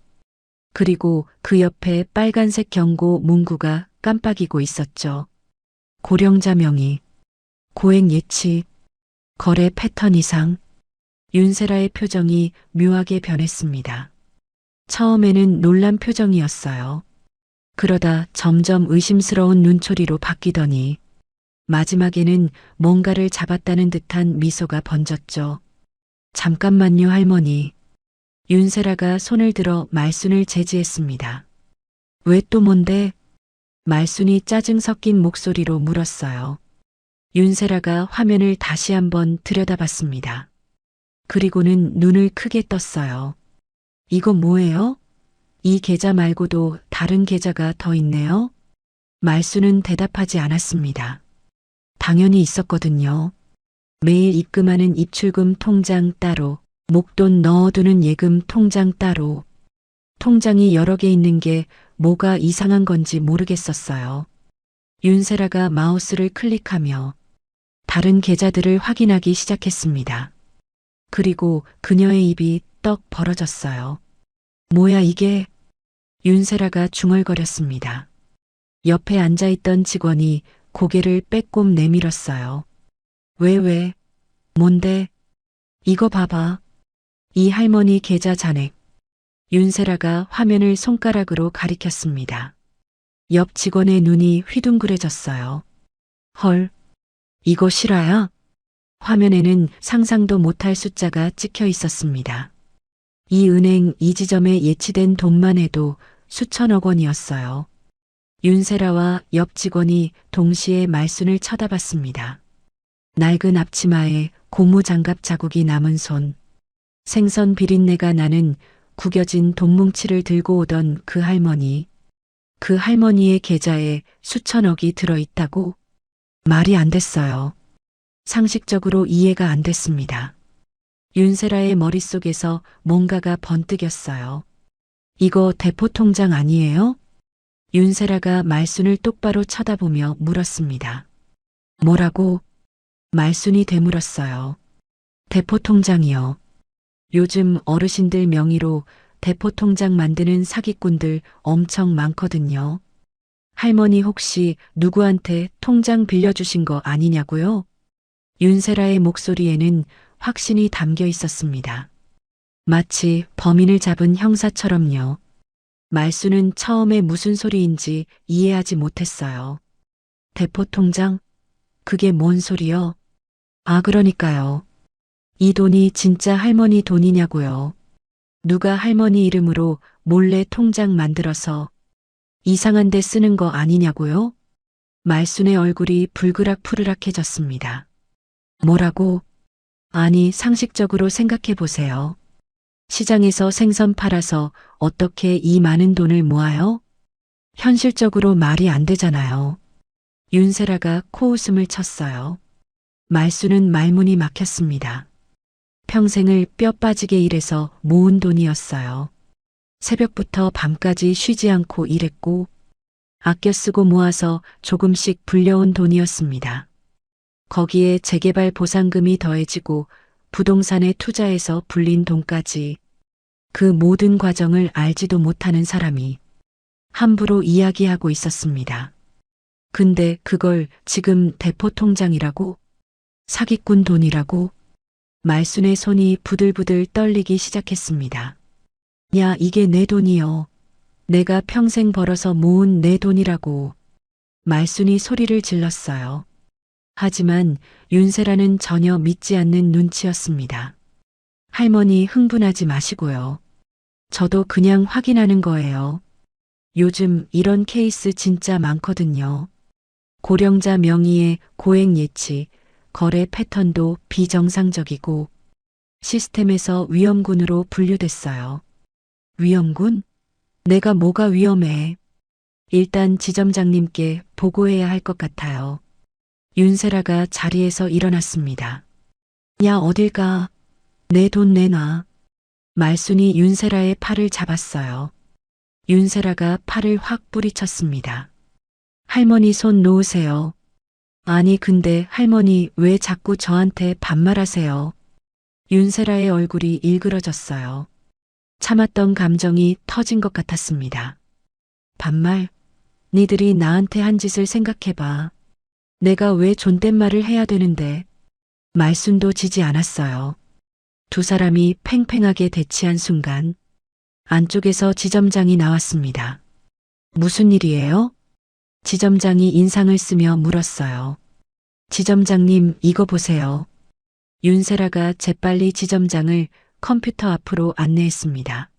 그리고 그 옆에 빨간색 경고 문구가 깜빡이고 있었죠. 고령자 명의, 고액 예치, 거래 패턴 이상. 윤세라의 표정이 묘하게 변했습니다. 처음에는 놀란 표정이었어요. 그러다 점점 의심스러운 눈초리로 바뀌더니 마지막에는 뭔가를 잡았다는 듯한 미소가 번졌죠. 잠깐만요, 할머니. 윤세라가 손을 들어 말순을 제지했습니다. 왜 또 뭔데? 말순이 짜증 섞인 목소리로 물었어요. 윤세라가 화면을 다시 한번 들여다봤습니다. 그리고는 눈을 크게 떴어요. 이거 뭐예요? 이 계좌 말고도 다른 계좌가 더 있네요? 말순은 대답하지 않았습니다. 당연히 있었거든요. 매일 입금하는 입출금 통장 따로, 목돈 넣어두는 예금 통장 따로. 통장이 여러 개 있는 게 뭐가 이상한 건지 모르겠었어요. 윤세라가 마우스를 클릭하며 다른 계좌들을 확인하기 시작했습니다. 그리고 그녀의 입이 떡 벌어졌어요. 뭐야 이게? 윤세라가 중얼거렸습니다. 옆에 앉아있던 직원이 고개를 빼꼼 내밀었어요. 왜? 뭔데? 이거 봐봐. 이 할머니 계좌 잔액. 윤세라가 화면을 손가락으로 가리켰습니다. 옆 직원의 눈이 휘둥그레졌어요. 헐, 이거 실화야? 화면에는 상상도 못할 숫자가 찍혀 있었습니다. 이 은행 이 지점에 예치된 돈만 해도 수천억 원이었어요. 윤세라와 옆 직원이 동시에 말순을 쳐다봤습니다. 낡은 앞치마에 고무장갑 자국이 남은 손, 생선 비린내가 나는 구겨진 돈뭉치를 들고 오던 그 할머니. 그 할머니의 계좌에 수천억이 들어있다고? 말이 안 됐어요. 상식적으로 이해가 안 됐습니다. 윤세라의 머릿속에서 뭔가가 번뜩였어요. 이거 대포통장 아니에요? 윤세라가 말순을 똑바로 쳐다보며 물었습니다. 뭐라고? 말순이 되물었어요. 대포통장이요. 요즘 어르신들 명의로 대포통장 만드는 사기꾼들 엄청 많거든요. 할머니 혹시 누구한테 통장 빌려주신 거 아니냐고요? 윤세라의 목소리에는 확신이 담겨 있었습니다. 마치 범인을 잡은 형사처럼요. 말순은 처음에 무슨 소리인지 이해하지 못했어요. 대포통장? 그게 뭔 소리요? 아, 그러니까요. 이 돈이 진짜 할머니 돈이냐고요. 누가 할머니 이름으로 몰래 통장 만들어서 이상한 데 쓰는 거 아니냐고요? 말순의 얼굴이 불그락푸르락해졌습니다. 뭐라고? 아니, 상식적으로 생각해 보세요. 시장에서 생선 팔아서 어떻게 이 많은 돈을 모아요? 현실적으로 말이 안 되잖아요. 윤세라가 코웃음을 쳤어요. 말순은 말문이 막혔습니다. 평생을 뼈 빠지게 일해서 모은 돈이었어요. 새벽부터 밤까지 쉬지 않고 일했고 아껴 쓰고 모아서 조금씩 불려온 돈이었습니다. 거기에 재개발 보상금이 더해지고 부동산에 투자해서 불린 돈까지 그 모든 과정을 알지도 못하는 사람이 함부로 이야기하고 있었습니다. 근데 그걸 지금 대포통장이라고? 사기꾼 돈이라고? 말순의 손이 부들부들 떨리기 시작했습니다. 야, 이게 내 돈이요. 내가 평생 벌어서 모은 내 돈이라고. 말순이 소리를 질렀어요. 하지만 윤세라는 전혀 믿지 않는 눈치였습니다. 할머니 흥분하지 마시고요. 저도 그냥 확인하는 거예요. 요즘 이런 케이스 진짜 많거든요. 고령자 명의의 고액 예치, 거래 패턴도 비정상적이고 시스템에서 위험군으로 분류됐어요. 위험군? 내가 뭐가 위험해? 일단 지점장님께 보고해야 할 것 같아요. 윤세라가 자리에서 일어났습니다. 야, 어딜 가? 내 돈 내놔. 말순이 윤세라의 팔을 잡았어요. 윤세라가 팔을 확 뿌리쳤습니다. 할머니 손 놓으세요. 아니, 근데 할머니 왜 자꾸 저한테 반말하세요? 윤세라의 얼굴이 일그러졌어요. 참았던 감정이 터진 것 같았습니다. 반말? 니들이 나한테 한 짓을 생각해봐. 내가 왜 존댓말을 해야 되는데. 말순도 지지 않았어요. 두 사람이 팽팽하게 대치한 순간 안쪽에서 지점장이 나왔습니다. 무슨 일이에요? 지점장이 인상을 쓰며 물었어요. 지점장님, 이거 보세요. 윤세라가 재빨리 지점장을 컴퓨터 앞으로 안내했습니다.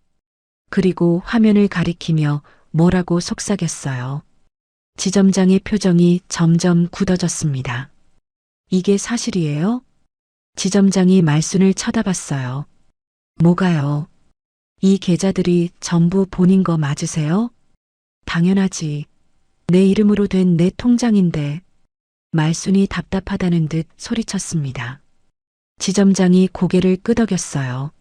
그리고 화면을 가리키며 뭐라고 속삭였어요. 지점장의 표정이 점점 굳어졌습니다. 이게 사실이에요? 지점장이 말순을 쳐다봤어요. 뭐가요? 이 계좌들이 전부 본인 거 맞으세요? 당연하지. 내 이름으로 된 내 통장인데. 말순이 답답하다는 듯 소리쳤습니다. 지점장이 고개를 끄덕였어요.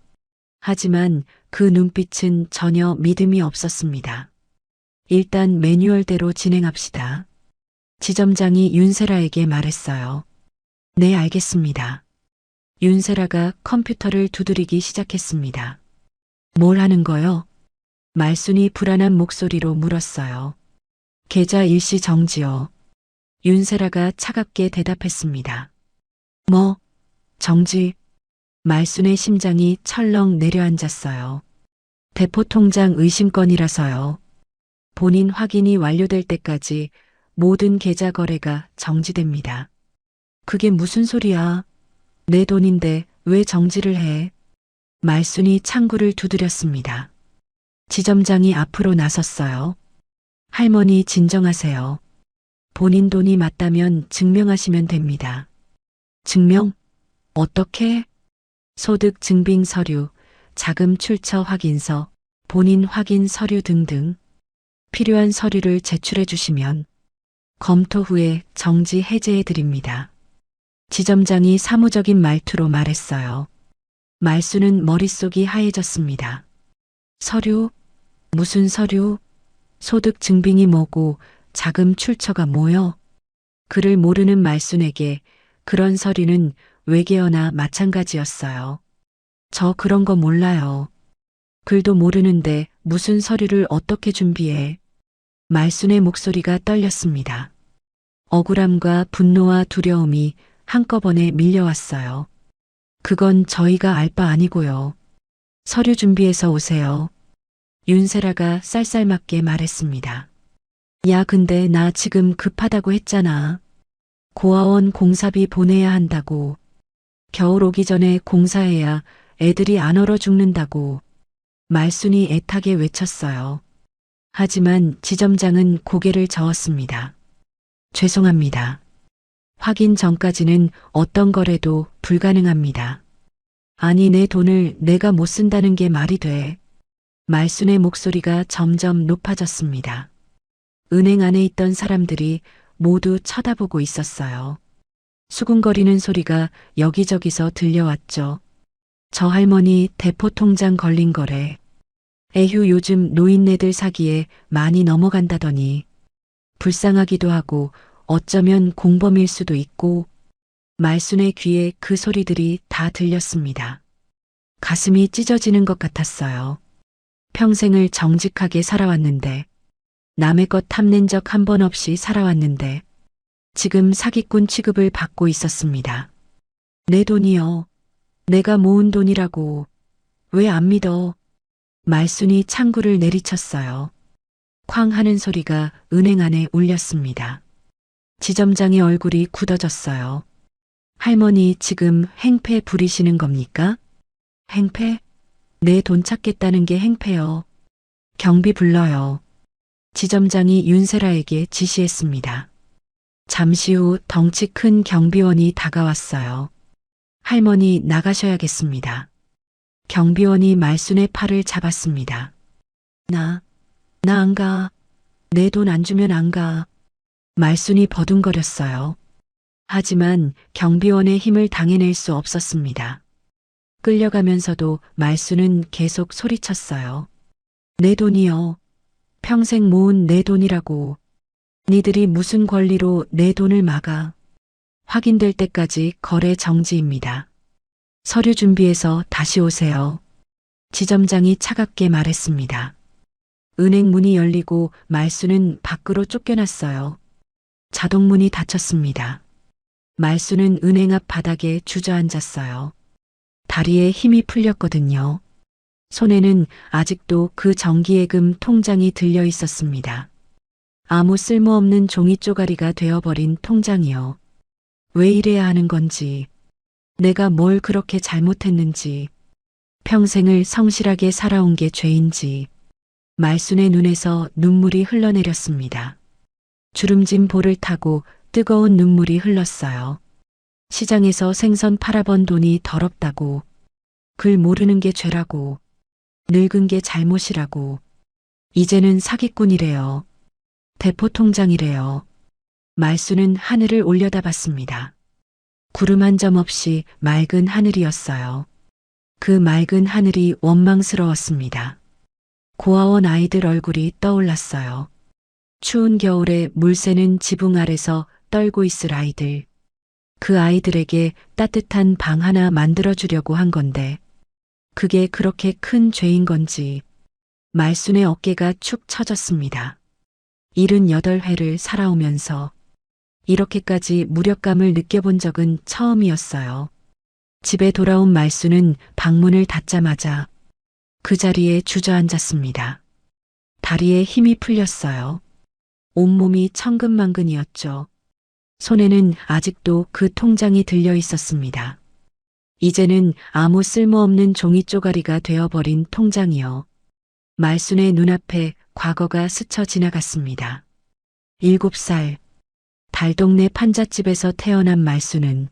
하지만 그 눈빛은 전혀 믿음이 없었습니다. 일단 매뉴얼대로 진행합시다. 지점장이 윤세라에게 말했어요. 네, 알겠습니다. 윤세라가 컴퓨터를 두드리기 시작했습니다. 뭘 하는 거요? 말순이 불안한 목소리로 물었어요. 계좌 일시 정지요. 윤세라가 차갑게 대답했습니다. 뭐? 정지? 말순의 심장이 철렁 내려앉았어요. 대포통장 의심건이라서요. 본인 확인이 완료될 때까지 모든 계좌 거래가 정지됩니다. 그게 무슨 소리야? 내 돈인데 왜 정지를 해? 말순이 창구를 두드렸습니다. 지점장이 앞으로 나섰어요. 할머니 진정하세요. 본인 돈이 맞다면 증명하시면 됩니다. 증명? 어떻게? 소득 증빙 서류, 자금 출처 확인서, 본인 확인 서류 등등 필요한 서류를 제출해 주시면 검토 후에 정지 해제해 드립니다. 지점장이 사무적인 말투로 말했어요. 말수는 머릿속이 하얘졌습니다. 서류? 무슨 서류? 소득 증빙이 뭐고 자금 출처가 뭐요? 그를 모르는 말순에게 그런 서류는 외계어나 마찬가지였어요. 저 그런 거 몰라요. 글도 모르는데 무슨 서류를 어떻게 준비해? 말순의 목소리가 떨렸습니다. 억울함과 분노와 두려움이 한꺼번에 밀려왔어요. 그건 저희가 알 바 아니고요. 서류 준비해서 오세요. 윤세라가 쌀쌀맞게 말했습니다. 야, 근데 나 지금 급하다고 했잖아. 고아원 공사비 보내야 한다고. 겨울 오기 전에 공사해야 애들이 안 얼어 죽는다고. 말순이 애타게 외쳤어요. 하지만 지점장은 고개를 저었습니다. 죄송합니다. 확인 전까지는 어떤 거래도 불가능합니다. 아니, 내 돈을 내가 못 쓴다는 게 말이 돼. 말순의 목소리가 점점 높아졌습니다. 은행 안에 있던 사람들이 모두 쳐다보고 있었어요. 수군거리는 소리가 여기저기서 들려왔죠. 저 할머니 대포통장 걸린 거래. 에휴, 요즘 노인네들 사기에 많이 넘어간다더니. 불쌍하기도 하고 어쩌면 공범일 수도 있고. 말순의 귀에 그 소리들이 다 들렸습니다. 가슴이 찢어지는 것 같았어요. 평생을 정직하게 살아왔는데, 남의 것 탐낸 적 한 번 없이 살아왔는데, 지금 사기꾼 취급을 받고 있었습니다. 내 돈이요. 내가 모은 돈이라고. 왜 안 믿어? 말순이 창구를 내리쳤어요. 쾅 하는 소리가 은행 안에 울렸습니다. 지점장의 얼굴이 굳어졌어요. 할머니 지금 행패 부리시는 겁니까? 행패? 내 돈 찾겠다는 게 행패요. 경비 불러요. 지점장이 윤세라에게 지시했습니다. 잠시 후 덩치 큰 경비원이 다가왔어요. 할머니 나가셔야겠습니다. 경비원이 말순의 팔을 잡았습니다. 나 안 가. 내 돈 안 주면 안 가. 말순이 버둥거렸어요. 하지만 경비원의 힘을 당해낼 수 없었습니다. 끌려가면서도 말순은 계속 소리쳤어요. 내 돈이요. 평생 모은 내 돈이라고. 니들이 무슨 권리로 내 돈을 막아. 확인될 때까지 거래 정지입니다. 서류 준비해서 다시 오세요. 지점장이 차갑게 말했습니다. 은행 문이 열리고 말순은 밖으로 쫓겨났어요. 자동문이 닫혔습니다. 말순은 은행 앞 바닥에 주저앉았어요. 다리에 힘이 풀렸거든요. 손에는 아직도 그 정기예금 통장이 들려 있었습니다. 아무 쓸모없는 종이 쪼가리가 되어버린 통장이요. 왜 이래야 하는 건지, 내가 뭘 그렇게 잘못했는지, 평생을 성실하게 살아온 게 죄인지, 말순의 눈에서 눈물이 흘러내렸습니다. 주름진 볼을 타고 뜨거운 눈물이 흘렀어요. 시장에서 생선 팔아번 돈이 더럽다고, 글 모르는 게 죄라고, 늙은 게 잘못이라고, 이제는 사기꾼이래요. 대포통장이래요. 말순은 하늘을 올려다봤습니다. 구름 한 점 없이 맑은 하늘이었어요. 그 맑은 하늘이 원망스러웠습니다. 고아원 아이들 얼굴이 떠올랐어요. 추운 겨울에 물 새는 지붕 아래서 떨고 있을 아이들. 그 아이들에게 따뜻한 방 하나 만들어주려고 한 건데, 그게 그렇게 큰 죄인 건지, 말순의 어깨가 축 처졌습니다. 78회를 살아오면서 이렇게까지 무력감을 느껴본 적은 처음이었어요. 집에 돌아온 말순은 방문을 닫자마자 그 자리에 주저앉았습니다. 다리에 힘이 풀렸어요. 온몸이 천근만근이었죠. 손에는 아직도 그 통장이 들려 있었습니다. 이제는 아무 쓸모없는 종이 쪼가리가 되어버린 통장이요. 말순의 눈앞에 과거가 스쳐 지나갔습니다. 7살, 달동네 판잣집에서 태어난 말순은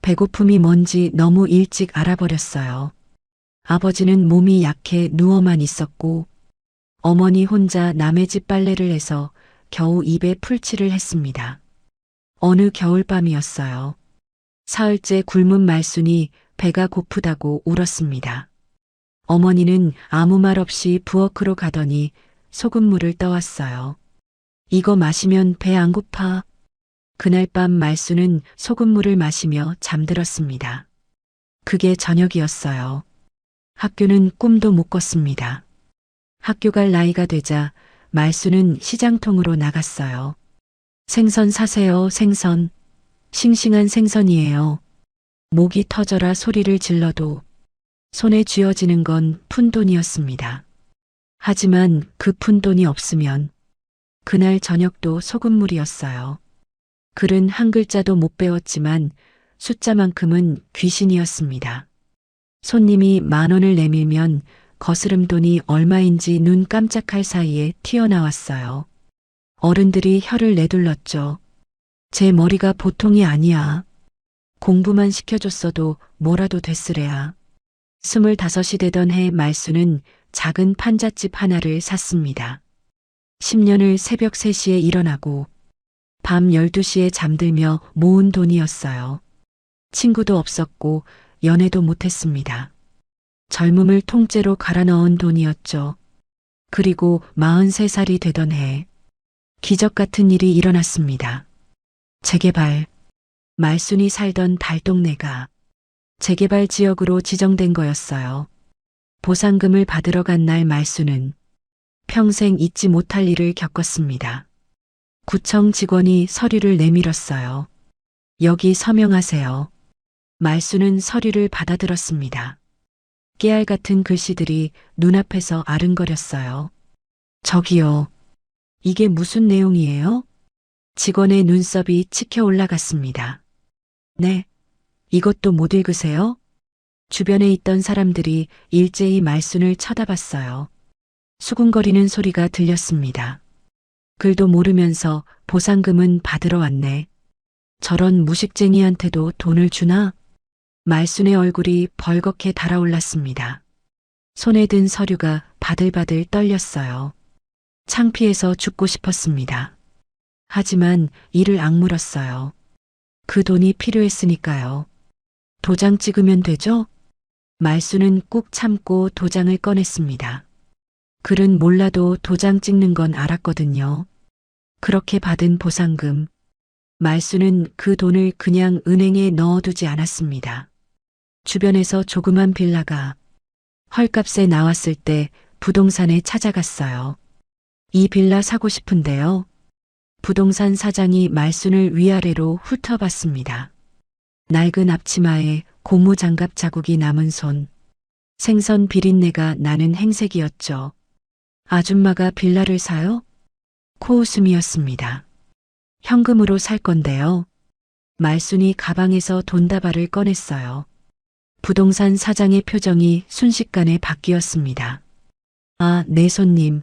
배고픔이 뭔지 너무 일찍 알아버렸어요. 아버지는 몸이 약해 누워만 있었고, 어머니 혼자 남의 집 빨래를 해서 겨우 입에 풀칠을 했습니다. 어느 겨울밤이었어요. 사흘째 굶은 말순이 배가 고프다고 울었습니다. 어머니는 아무 말 없이 부엌으로 가더니 소금물을 떠왔어요. 이거 마시면 배 안 고파. 그날 밤 말순은 소금물을 마시며 잠들었습니다. 그게 저녁이었어요. 학교는 꿈도 못 꿨습니다. 학교 갈 나이가 되자 말순은 시장통으로 나갔어요. 생선 사세요, 생선. 싱싱한 생선이에요. 목이 터져라 소리를 질러도 손에 쥐어지는 건 푼돈이었습니다. 하지만 그 푼돈이 없으면 그날 저녁도 소금물이었어요. 글은 한 글자도 못 배웠지만 숫자만큼은 귀신이었습니다. 손님이 10,000원을 내밀면 거스름 돈이 얼마인지 눈 깜짝할 사이에 튀어나왔어요. 어른들이 혀를 내둘렀죠. 제 머리가 보통이 아니야. 공부만 시켜줬어도 뭐라도 됐으래야. 25이 되던 해 말순은 작은 판잣집 하나를 샀습니다. 10년을 새벽 3시에 일어나고 밤 12시에 잠들며 모은 돈이었어요. 친구도 없었고 연애도 못했습니다. 젊음을 통째로 갈아 넣은 돈이었죠. 그리고 43살이 되던 해 기적 같은 일이 일어났습니다. 재개발. 말순이 살던 달동네가 재개발 지역으로 지정된 거였어요. 보상금을 받으러 간 날 말순은 평생 잊지 못할 일을 겪었습니다. 구청 직원이 서류를 내밀었어요. 여기 서명하세요. 말순은 서류를 받아들었습니다. 깨알 같은 글씨들이 눈앞에서 아른거렸어요. 저기요. 이게 무슨 내용이에요? 직원의 눈썹이 치켜 올라갔습니다. 네, 이것도 못 읽으세요? 주변에 있던 사람들이 일제히 말순을 쳐다봤어요. 수군거리는 소리가 들렸습니다. 글도 모르면서 보상금은 받으러 왔네. 저런 무식쟁이한테도 돈을 주나? 말순의 얼굴이 벌겋게 달아올랐습니다. 손에 든 서류가 바들바들 떨렸어요. 창피해서 죽고 싶었습니다. 하지만 이를 악물었어요. 그 돈이 필요했으니까요. 도장 찍으면 되죠? 말순은 꾹 참고 도장을 꺼냈습니다. 글은 몰라도 도장 찍는 건 알았거든요. 그렇게 받은 보상금. 말순은 그 돈을 그냥 은행에 넣어두지 않았습니다. 주변에서 조그만 빌라가 헐값에 나왔을 때 부동산에 찾아갔어요. 이 빌라 사고 싶은데요. 부동산 사장이 말순을 위아래로 훑어봤습니다. 낡은 앞치마에 고무장갑 자국이 남은 손. 생선 비린내가 나는 행색이었죠. 아줌마가 빌라를 사요? 코웃음이었습니다. 현금으로 살 건데요. 말순이 가방에서 돈다발을 꺼냈어요. 부동산 사장의 표정이 순식간에 바뀌었습니다. 아, 네 손님.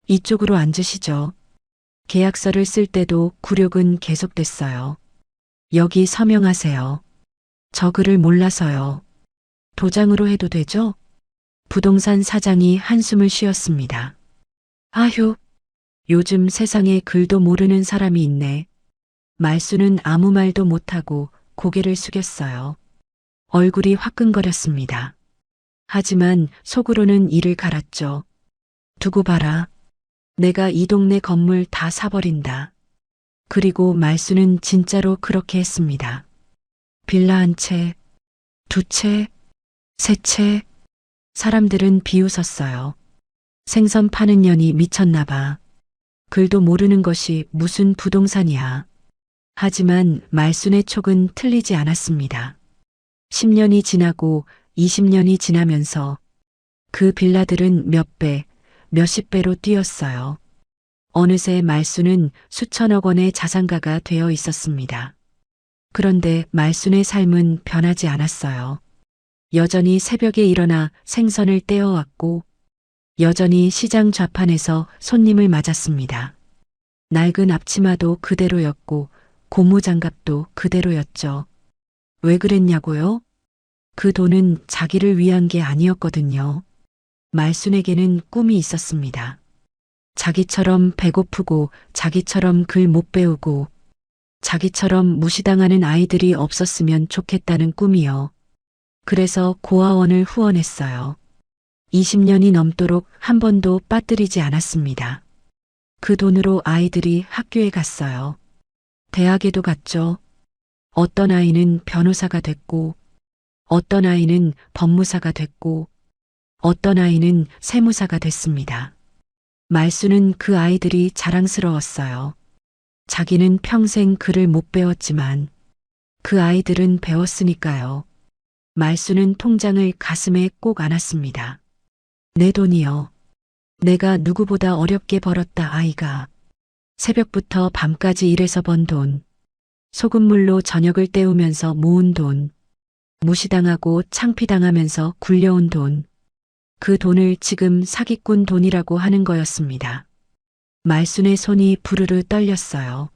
이쪽으로 앉으시죠. 계약서를 쓸 때도 굴욕은 계속됐어요. 여기 서명하세요. 저 글을 몰라서요. 도장으로 해도 되죠? 부동산 사장이 한숨을 쉬었습니다. 아휴, 요즘 세상에 글도 모르는 사람이 있네. 말순은 아무 말도 못하고 고개를 숙였어요. 얼굴이 화끈거렸습니다. 하지만 속으로는 이를 갈았죠. 두고 봐라. 내가 이 동네 건물 다 사버린다. 그리고 말순은 진짜로 그렇게 했습니다. 빌라 한 채, 두 채, 세 채. 사람들은 비웃었어요. 생선 파는 년이 미쳤나 봐. 글도 모르는 것이 무슨 부동산이야. 하지만 말순의 촉은 틀리지 않았습니다. 10년이 지나고 20년이 지나면서 그 빌라들은 몇 배, 몇십 배로 뛰었어요. 어느새 말순은 수천억 원의 자산가가 되어 있었습니다. 그런데 말순의 삶은 변하지 않았어요. 여전히 새벽에 일어나 생선을 떼어왔고 여전히 시장 좌판에서 손님을 맞았습니다. 낡은 앞치마도 그대로였고 고무장갑도 그대로였죠. 왜 그랬냐고요? 그 돈은 자기를 위한 게 아니었거든요. 말순에게는 꿈이 있었습니다. 자기처럼 배고프고 자기처럼 글 못 배우고 자기처럼 무시당하는 아이들이 없었으면 좋겠다는 꿈이요. 그래서 고아원을 후원했어요. 20년이 넘도록 한 번도 빠뜨리지 않았습니다. 그 돈으로 아이들이 학교에 갔어요. 대학에도 갔죠. 어떤 아이는 변호사가 됐고, 어떤 아이는 법무사가 됐고, 어떤 아이는 세무사가 됐습니다. 말순은 그 아이들이 자랑스러웠어요. 자기는 평생 글을 못 배웠지만 그 아이들은 배웠으니까요. 말순은 통장을 가슴에 꼭 안았습니다. 내 돈이요. 내가 누구보다 어렵게 벌었다 아이가. 새벽부터 밤까지 일해서 번 돈. 소금물로 저녁을 때우면서 모은 돈. 무시당하고 창피당하면서 굴려온 돈. 그 돈을 지금 사기꾼 돈이라고 하는 거였습니다. 말순의 손이 부르르 떨렸어요.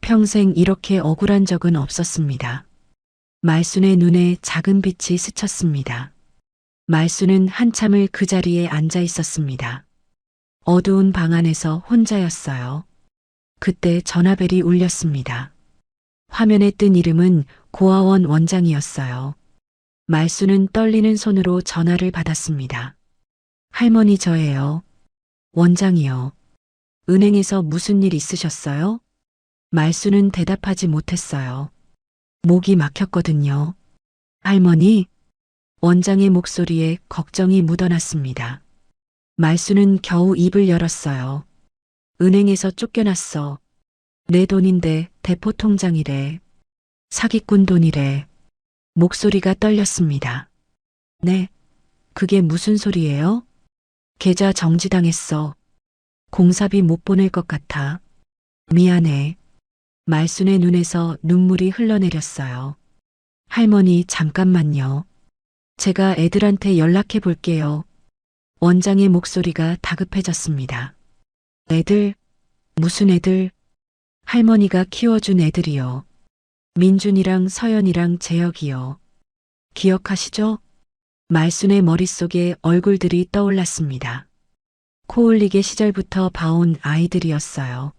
평생 이렇게 억울한 적은 없었습니다. 말순의 눈에 작은 빛이 스쳤습니다. 말순은 한참을 그 자리에 앉아 있었습니다. 어두운 방 안에서 혼자였어요. 그때 전화벨이 울렸습니다. 화면에 뜬 이름은 고아원 원장이었어요. 말순은 떨리는 손으로 전화를 받았습니다. 할머니 저예요. 원장이요. 은행에서 무슨 일 있으셨어요? 말순은 대답하지 못했어요. 목이 막혔거든요. 할머니? 원장의 목소리에 걱정이 묻어났습니다. 말순은 겨우 입을 열었어요. 은행에서 쫓겨났어. 내 돈인데 대포 통장이래. 사기꾼 돈이래. 목소리가 떨렸습니다. 네, 그게 무슨 소리예요? 계좌 정지당했어. 공사비 못 보낼 것 같아. 미안해. 말순의 눈에서 눈물이 흘러내렸어요. 할머니, 잠깐만요. 제가 애들한테 연락해 볼게요. 원장의 목소리가 다급해졌습니다. 애들? 무슨 애들? 할머니가 키워준 애들이요. 민준이랑 서연이랑 재혁이요. 기억하시죠? 말순의 머릿속에 얼굴들이 떠올랐습니다. 코올리게 시절부터 봐온 아이들이었어요.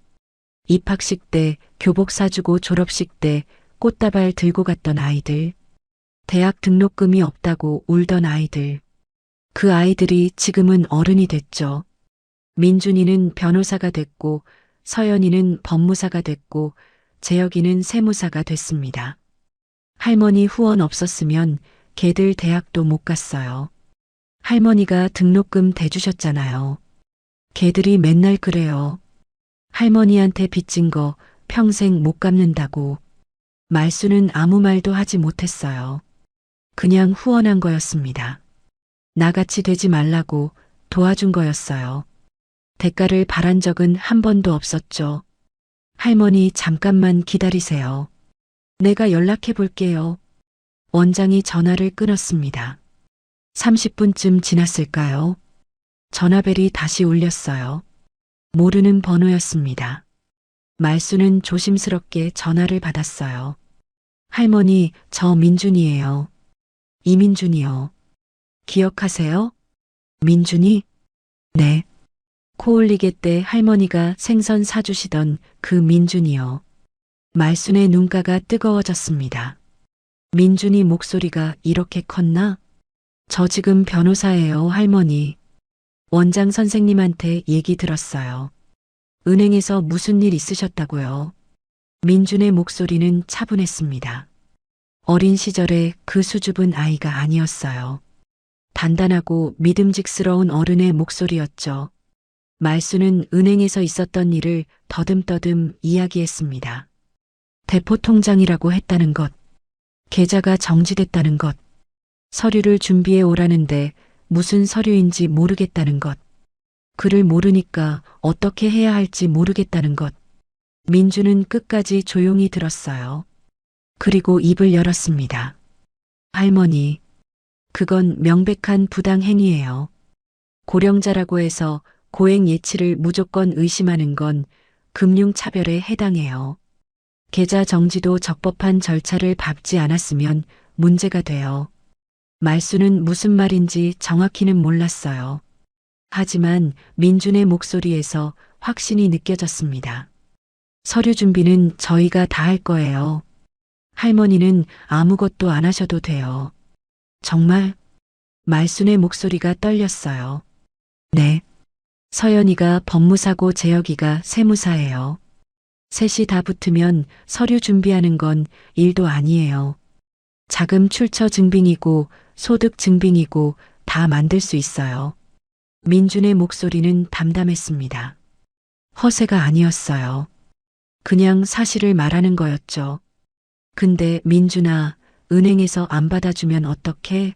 입학식 때, 교복 사주고 졸업식 때 꽃다발 들고 갔던 아이들. 대학 등록금이 없다고 울던 아이들. 그 아이들이 지금은 어른이 됐죠. 민준이는 변호사가 됐고, 서연이는 법무사가 됐고, 재혁이는 세무사가 됐습니다. 할머니 후원 없었으면 걔들 대학도 못 갔어요. 할머니가 등록금 대주셨잖아요. 걔들이 맨날 그래요. 할머니한테 빚진 거 평생 못 갚는다고. 말수는 아무 말도 하지 못했어요. 그냥 후원한 거였습니다. 나같이 되지 말라고 도와준 거였어요. 대가를 바란 적은 한 번도 없었죠. 할머니, 잠깐만 기다리세요. 내가 연락해 볼게요. 원장이 전화를 끊었습니다. 30분쯤 지났을까요? 전화벨이 다시 울렸어요. 모르는 번호였습니다. 말수는 조심스럽게 전화를 받았어요. 할머니, 저 민준이에요. 이민준이요. 기억하세요? 민준이? 네. 코올리게 때 할머니가 생선 사주시던 그 민준이요. 말순의 눈가가 뜨거워졌습니다. 민준이 목소리가 이렇게 컸나? 저 지금 변호사예요, 할머니. 원장 선생님한테 얘기 들었어요. 은행에서 무슨 일 있으셨다고요? 민준의 목소리는 차분했습니다. 어린 시절에 그 수줍은 아이가 아니었어요. 단단하고 믿음직스러운 어른의 목소리였죠. 말수는 은행에서 있었던 일을 더듬더듬 이야기했습니다. 대포통장이라고 했다는 것, 계좌가 정지됐다는 것, 서류를 준비해 오라는데 무슨 서류인지 모르겠다는 것, 글을 모르니까 어떻게 해야 할지 모르겠다는 것. 민주는 끝까지 조용히 들었어요. 그리고 입을 열었습니다. 할머니, 그건 명백한 부당행위예요. 고령자라고 해서 고액 예치를 무조건 의심하는 건 금융차별에 해당해요. 계좌 정지도 적법한 절차를 밟지 않았으면 문제가 돼요. 말수는 무슨 말인지 정확히는 몰랐어요. 하지만 민준의 목소리에서 확신이 느껴졌습니다. 서류 준비는 저희가 다 할 거예요. 할머니는 아무것도 안 하셔도 돼요. 정말? 말순의 목소리가 떨렸어요. 네. 서연이가 법무사고 재혁이가 세무사예요. 셋이 다 붙으면 서류 준비하는 건 일도 아니에요. 자금 출처 증빙이고 소득 증빙이고 다 만들 수 있어요. 민준의 목소리는 담담했습니다. 허세가 아니었어요. 그냥 사실을 말하는 거였죠. 근데 민준아, 은행에서 안 받아주면 어떡해?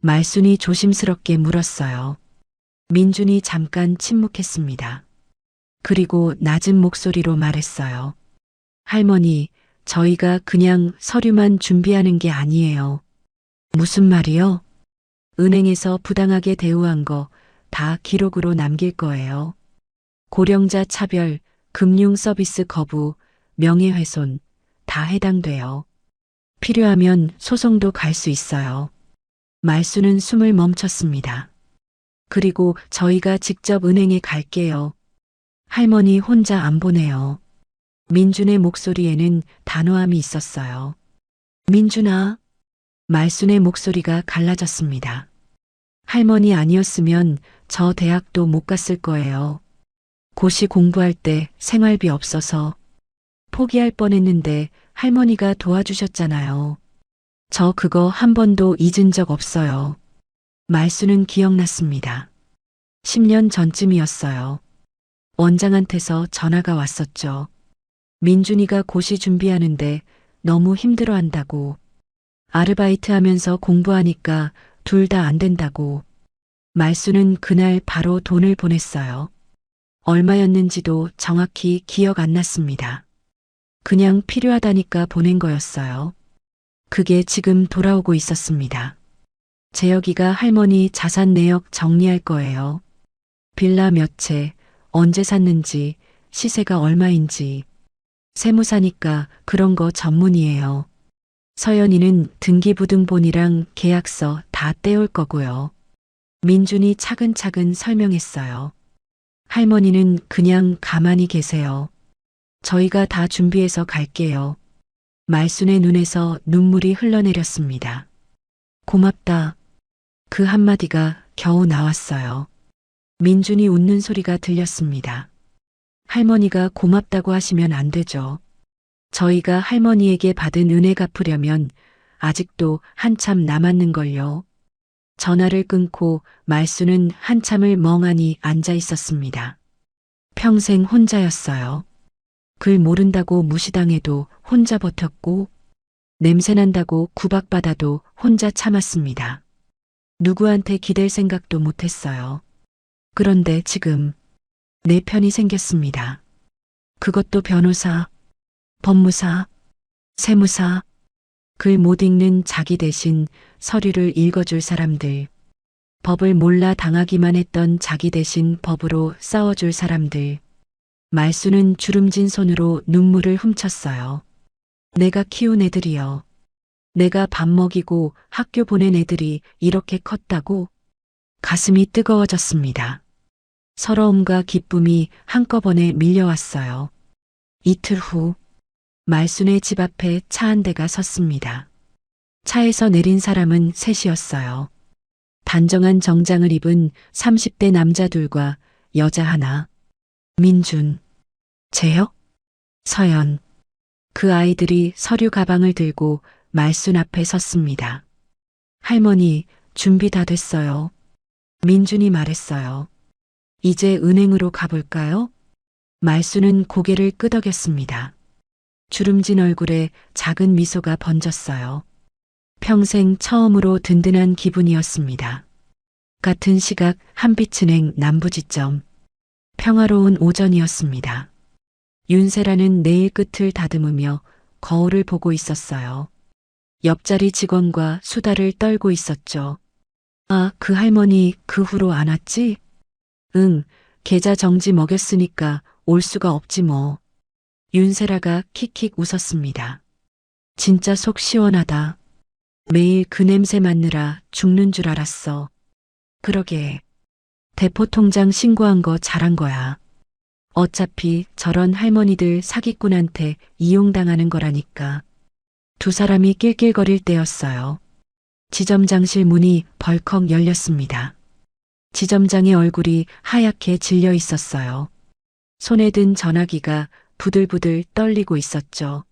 말순이 조심스럽게 물었어요. 민준이 잠깐 침묵했습니다. 그리고 낮은 목소리로 말했어요. 할머니, 저희가 그냥 서류만 준비하는 게 아니에요. 무슨 말이요? 은행에서 부당하게 대우한 거 다 기록으로 남길 거예요. 고령자 차별, 금융 서비스 거부, 명예훼손 다 해당돼요. 필요하면 소송도 갈 수 있어요. 말수는 숨을 멈췄습니다. 그리고 저희가 직접 은행에 갈게요. 할머니 혼자 안 보내요. 민준의 목소리에는 단호함이 있었어요. 민준아. 말순의 목소리가 갈라졌습니다. 할머니 아니었으면 저 대학도 못 갔을 거예요. 고시 공부할 때 생활비 없어서 포기할 뻔했는데 할머니가 도와주셨잖아요. 저 그거 한 번도 잊은 적 없어요. 말수는 기억났습니다. 10년 전쯤이었어요. 원장한테서 전화가 왔었죠. 민준이가 고시 준비하는데 너무 힘들어한다고. 아르바이트 하면서 공부하니까 둘 다 안 된다고. 말수는 그날 바로 돈을 보냈어요. 얼마였는지도 정확히 기억 안 났습니다. 그냥 필요하다니까 보낸 거였어요. 그게 지금 돌아오고 있었습니다. 재혁이가 할머니 자산 내역 정리할 거예요. 빌라 몇 채, 언제 샀는지, 시세가 얼마인지. 세무사니까 그런 거 전문이에요. 서연이는 등기부등본이랑 계약서 다 떼올 거고요. 민준이 차근차근 설명했어요. 할머니는 그냥 가만히 계세요. 저희가 다 준비해서 갈게요. 말순의 눈에서 눈물이 흘러내렸습니다. 고맙다. 그 한마디가 겨우 나왔어요. 민준이 웃는 소리가 들렸습니다. 할머니가 고맙다고 하시면 안 되죠. 저희가 할머니에게 받은 은혜 갚으려면 아직도 한참 남았는걸요. 전화를 끊고 말수는 한참을 멍하니 앉아 있었습니다. 평생 혼자였어요. 글 모른다고 무시당해도 혼자 버텼고, 냄새난다고 구박받아도 혼자 참았습니다. 누구한테 기댈 생각도 못했어요. 그런데 지금 내 편이 생겼습니다. 그것도 변호사, 법무사, 세무사, 글 못 읽는 자기 대신 서류를 읽어줄 사람들, 법을 몰라 당하기만 했던 자기 대신 법으로 싸워줄 사람들. 말수는 주름진 손으로 눈물을 훔쳤어요. 내가 키운 애들이요. 내가 밥 먹이고 학교 보낸 애들이 이렇게 컸다고? 가슴이 뜨거워졌습니다. 서러움과 기쁨이 한꺼번에 밀려왔어요. 이틀 후 말순의 집 앞에 차 한 대가 섰습니다. 차에서 내린 사람은 셋이었어요. 단정한 정장을 입은 30대 남자 둘과 여자 하나. 민준, 재혁, 서연. 그 아이들이 서류 가방을 들고 말순 앞에 섰습니다. 할머니, 준비 다 됐어요. 민준이 말했어요. 이제 은행으로 가볼까요? 말순은 고개를 끄덕였습니다. 주름진 얼굴에 작은 미소가 번졌어요. 평생 처음으로 든든한 기분이었습니다. 같은 시각 한빛은행 남부지점. 평화로운 오전이었습니다. 윤세라는 내일 끝을 다듬으며 거울을 보고 있었어요. 옆자리 직원과 수다를 떨고 있었죠. 아, 그 할머니 그 후로 안 왔지? 응, 계좌 정지 먹였으니까 올 수가 없지 뭐. 윤세라가 킥킥 웃었습니다. 진짜 속 시원하다. 매일 그 냄새 맡느라 죽는 줄 알았어. 그러게. 대포통장 신고한 거 잘한 거야. 어차피 저런 할머니들 사기꾼한테 이용당하는 거라니까. 두 사람이 낄낄거릴 때였어요. 지점장실 문이 벌컥 열렸습니다. 지점장의 얼굴이 하얗게 질려 있었어요. 손에 든 전화기가 부들부들 떨리고 있었죠.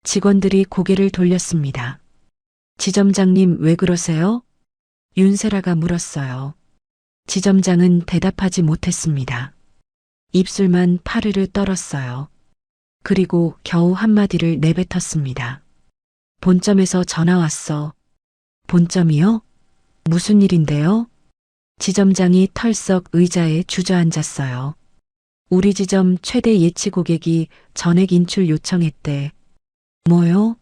직원들이 고개를 돌렸습니다. 지점장님 왜 그러세요? 윤세라가 물었어요. 지점장은 대답하지 못했습니다. 입술만 파르르 떨었어요. 그리고 겨우 한마디를 내뱉었습니다. 본점에서 전화 왔어. 본점이요? 무슨 일인데요? 지점장이 털썩 의자에 주저앉았어요. 우리 지점 최대 예치 고객이 전액 인출 요청했대. 뭐요?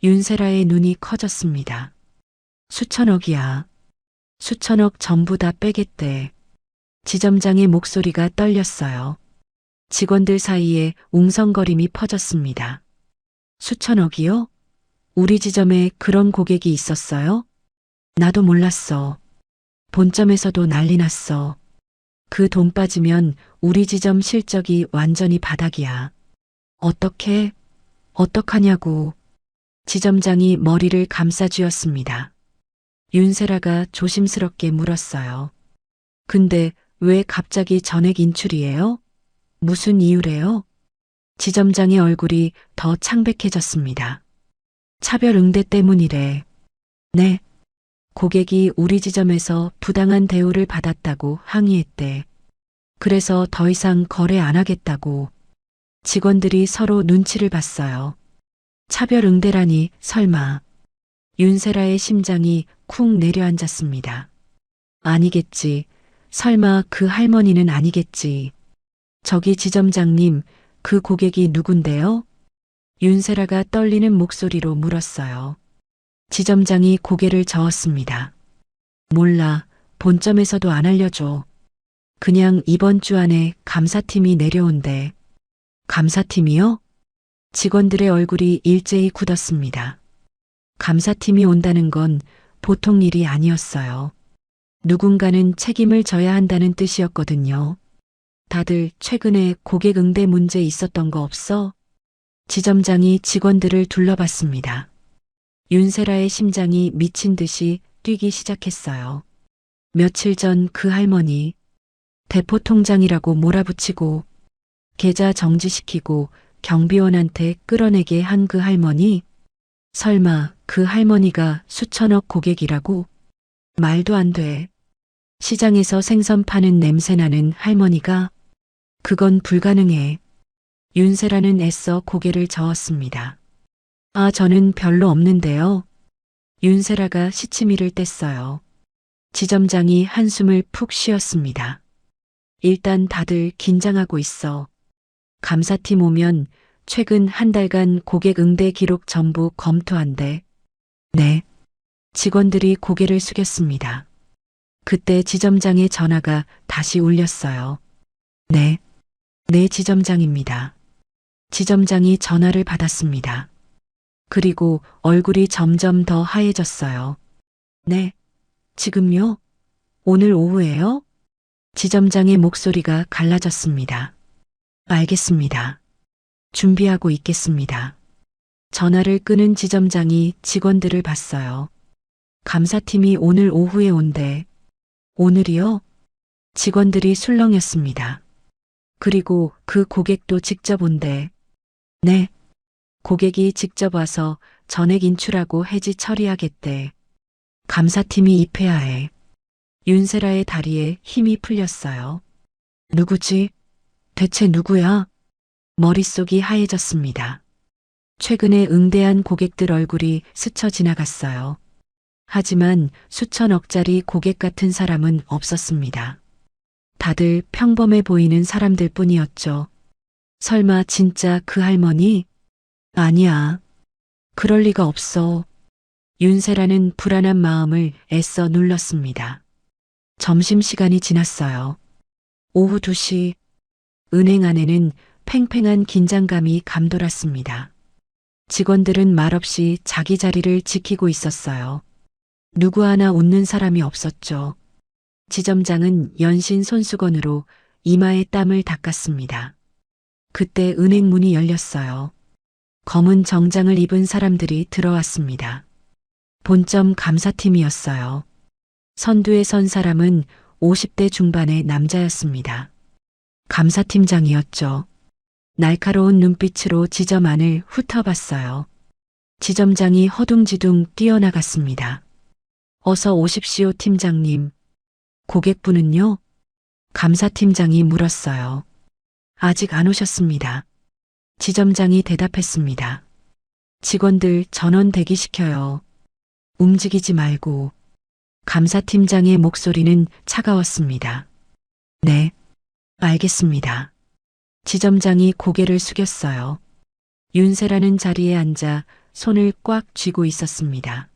윤세라의 눈이 커졌습니다. 수천억이야. 수천억 전부 다 빼겠대. 지점장의 목소리가 떨렸어요. 직원들 사이에 웅성거림이 퍼졌습니다. 수천억이요? 우리 지점에 그런 고객이 있었어요? 나도 몰랐어. 본점에서도 난리 났어. 그 돈 빠지면 우리 지점 실적이 완전히 바닥이야. 어떡하냐고. 지점장이 머리를 감싸쥐었습니다. 윤세라가 조심스럽게 물었어요. 근데 왜 갑자기 전액 인출이에요? 무슨 이유래요? 지점장의 얼굴이 더 창백해졌습니다. 차별 응대 때문이래. 네. 고객이 우리 지점에서 부당한 대우를 받았다고 항의했대. 그래서 더 이상 거래 안 하겠다고. 직원들이 서로 눈치를 봤어요. 차별 응대라니 설마. 윤세라의 심장이 쿵 내려앉았습니다. 아니겠지. 설마 그 할머니는 아니겠지. 저기 지점장님, 그 고객이 누군데요? 윤세라가 떨리는 목소리로 물었어요. 지점장이 고개를 저었습니다. 몰라. 본점에서도 안 알려줘. 그냥 이번 주 안에 감사팀이 내려온대. 감사팀이요? 직원들의 얼굴이 일제히 굳었습니다. 감사팀이 온다는 건 보통 일이 아니었어요. 누군가는 책임을 져야 한다는 뜻이었거든요. 다들 최근에 고객 응대 문제 있었던 거 없어? 지점장이 직원들을 둘러봤습니다. 윤세라의 심장이 미친 듯이 뛰기 시작했어요. 며칠 전 그 할머니, 대포통장이라고 몰아붙이고 계좌 정지시키고 경비원한테 끌어내게 한 그 할머니? 설마 그 할머니가 수천억 고객이라고? 말도 안 돼. 시장에서 생선 파는 냄새나는 할머니가? 그건 불가능해. 윤세라는 애써 고개를 저었습니다. 아, 저는 별로 없는데요. 윤세라가 시치미를 뗐어요. 지점장이 한숨을 푹 쉬었습니다. 일단 다들 긴장하고 있어. 감사팀 오면 최근 한 달간 고객 응대 기록 전부 검토한대. 네. 직원들이 고개를 숙였습니다. 그때 지점장의 전화가 다시 울렸어요. 네. 네, 지점장입니다. 지점장이 전화를 받았습니다. 그리고 얼굴이 점점 더 하얘졌어요. 네. 지금요? 오늘 오후에요? 지점장의 목소리가 갈라졌습니다. 알겠습니다. 준비하고 있겠습니다. 전화를 끊은 지점장이 직원들을 봤어요. 감사팀이 오늘 오후에 온대. 오늘이요? 직원들이 술렁였습니다. 그리고 그 고객도 직접 온대. 네. 고객이 직접 와서 전액 인출하고 해지 처리하겠대. 감사팀이 입해야 해. 윤세라의 다리에 힘이 풀렸어요. 누구지? 대체 누구야? 머릿속이 하얘졌습니다. 최근에 응대한 고객들 얼굴이 스쳐 지나갔어요. 하지만 수천억짜리 고객 같은 사람은 없었습니다. 다들 평범해 보이는 사람들 뿐이었죠. 설마 진짜 그 할머니? 아니야. 그럴 리가 없어. 윤세라는 불안한 마음을 애써 눌렀습니다. 점심시간이 지났어요. 오후 2시, 은행 안에는 팽팽한 긴장감이 감돌았습니다. 직원들은 말없이 자기 자리를 지키고 있었어요. 누구 하나 웃는 사람이 없었죠. 지점장은 연신 손수건으로 이마에 땀을 닦았습니다. 그때 은행 문이 열렸어요. 검은 정장을 입은 사람들이 들어왔습니다. 본점 감사팀이었어요. 선두에 선 사람은 50대 중반의 남자였습니다. 감사팀장이었죠. 날카로운 눈빛으로 지점 안을 훑어봤어요. 지점장이 허둥지둥 뛰어나갔습니다. 어서 오십시오, 팀장님. 고객분은요? 감사팀장이 물었어요. 아직 안 오셨습니다. 지점장이 대답했습니다. 직원들 전원 대기시켜요. 움직이지 말고. 감사팀장의 목소리는 차가웠습니다. 네, 알겠습니다. 지점장이 고개를 숙였어요. 윤세라는 자리에 앉아 손을 꽉 쥐고 있었습니다.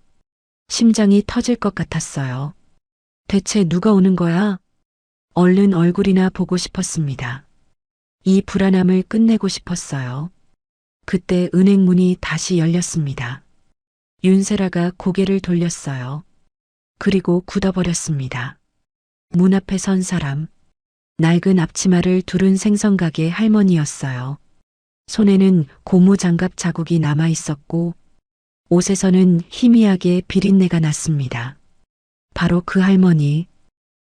심장이 터질 것 같았어요. 대체 누가 오는 거야? 얼른 얼굴이나 보고 싶었습니다. 이 불안함을 끝내고 싶었어요. 그때 은행 문이 다시 열렸습니다. 윤세라가 고개를 돌렸어요. 그리고 굳어버렸습니다. 문 앞에 선 사람, 낡은 앞치마를 두른 생선가게 할머니였어요. 손에는 고무 장갑 자국이 남아 있었고 옷에서는 희미하게 비린내가 났습니다. 바로 그 할머니,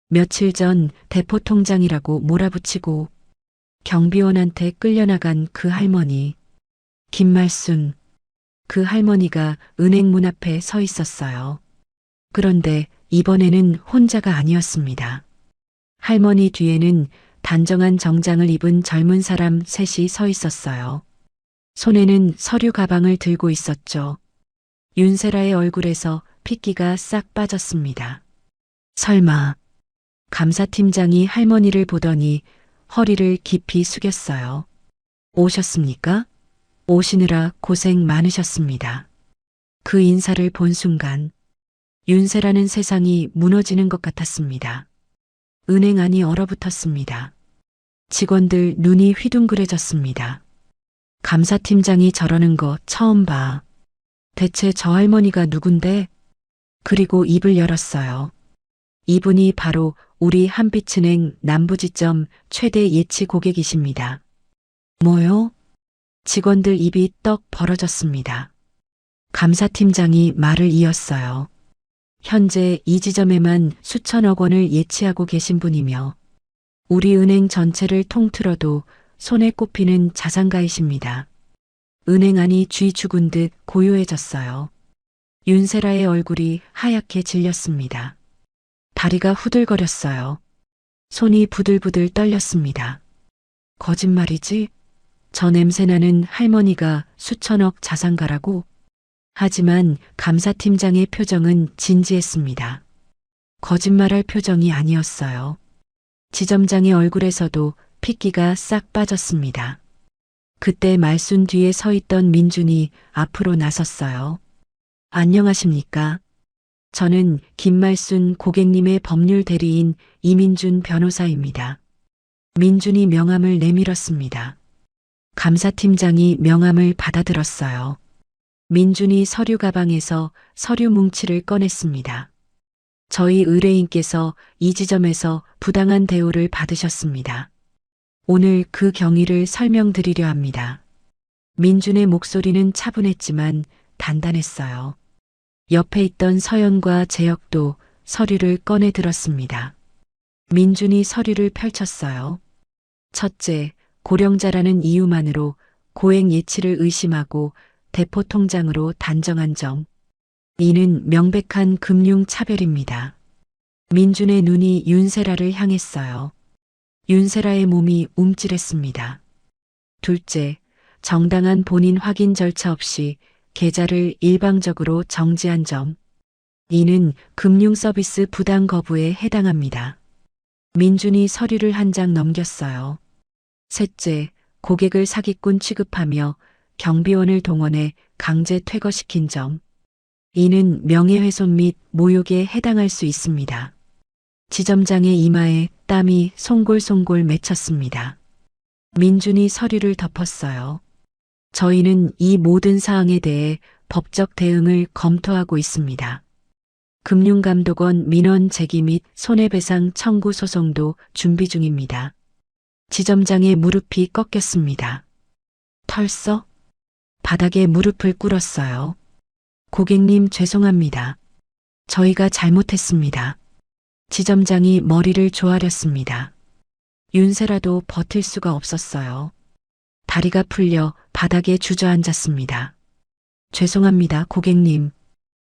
며칠 전 대포통장이라고 몰아붙이고 경비원한테 끌려나간 그 할머니, 김말순. 그 할머니가 은행 문 앞에 서 있었어요. 그런데 이번에는 혼자가 아니었습니다. 할머니 뒤에는 단정한 정장을 입은 젊은 사람 셋이 서 있었어요. 손에는 서류 가방을 들고 있었죠. 윤세라의 얼굴에서 핏기가 싹 빠졌습니다. 설마. 감사팀장이 할머니를 보더니 허리를 깊이 숙였어요. 오셨습니까? 오시느라 고생 많으셨습니다. 그 인사를 본 순간 윤세라는 세상이 무너지는 것 같았습니다. 은행 안이 얼어붙었습니다. 직원들 눈이 휘둥그레졌습니다. 감사팀장이 저러는 거 처음 봐. 대체 저 할머니가 누군데? 그리고 입을 열었어요. 이분이 바로 우리 한빛은행 남부지점 최대 예치 고객이십니다. 뭐요? 직원들 입이 떡 벌어졌습니다. 감사팀장이 말을 이었어요. 현재 이 지점에만 수천억 원을 예치하고 계신 분이며 우리 은행 전체를 통틀어도 손에 꼽히는 자산가이십니다. 은행 안이 쥐 죽은 듯 고요해졌어요. 윤세라의 얼굴이 하얗게 질렸습니다. 다리가 후들거렸어요. 손이 부들부들 떨렸습니다. 거짓말이지? 저 냄새나는 할머니가 수천억 자산가라고? 하지만 감사팀장의 표정은 진지했습니다. 거짓말할 표정이 아니었어요. 지점장의 얼굴에서도 핏기가 싹 빠졌습니다. 그때 말순 뒤에 서 있던 민준이 앞으로 나섰어요. 안녕하십니까? 저는 김말순 고객님의 법률 대리인 이민준 변호사입니다. 민준이 명함을 내밀었습니다. 감사팀장이 명함을 받아들었어요. 민준이 서류 가방에서 서류 뭉치를 꺼냈습니다. 저희 의뢰인께서 이 지점에서 부당한 대우를 받으셨습니다. 오늘 그 경위를 설명드리려 합니다. 민준의 목소리는 차분했지만 단단했어요. 옆에 있던 서연과 재혁도 서류를 꺼내 들었습니다. 민준이 서류를 펼쳤어요. 첫째, 고령자라는 이유만으로 고액 예치를 의심하고 대포통장으로 단정한 점. 이는 명백한 금융차별입니다. 민준의 눈이 윤세라를 향했어요. 윤세라의 몸이 움찔했습니다. 둘째, 정당한 본인 확인 절차 없이 계좌를 일방적으로 정지한 점. 이는 금융서비스 부당 거부에 해당합니다. 민준이 서류를 한 장 넘겼어요. 셋째, 고객을 사기꾼 취급하며 경비원을 동원해 강제 퇴거시킨 점. 이는 명예훼손 및 모욕에 해당할 수 있습니다. 지점장의 이마에 땀이 송골송골 맺혔습니다. 민준이 서류를 덮었어요. 저희는 이 모든 사항에 대해 법적 대응을 검토하고 있습니다. 금융감독원 민원 제기 및 손해배상 청구 소송도 준비 중입니다. 지점장의 무릎이 꺾였습니다. 털썩? 바닥에 무릎을 꿇었어요. 고객님 죄송합니다. 저희가 잘못했습니다. 지점장이 머리를 조아렸습니다. 윤세라도 버틸 수가 없었어요. 다리가 풀려 바닥에 주저앉았습니다. 죄송합니다, 고객님.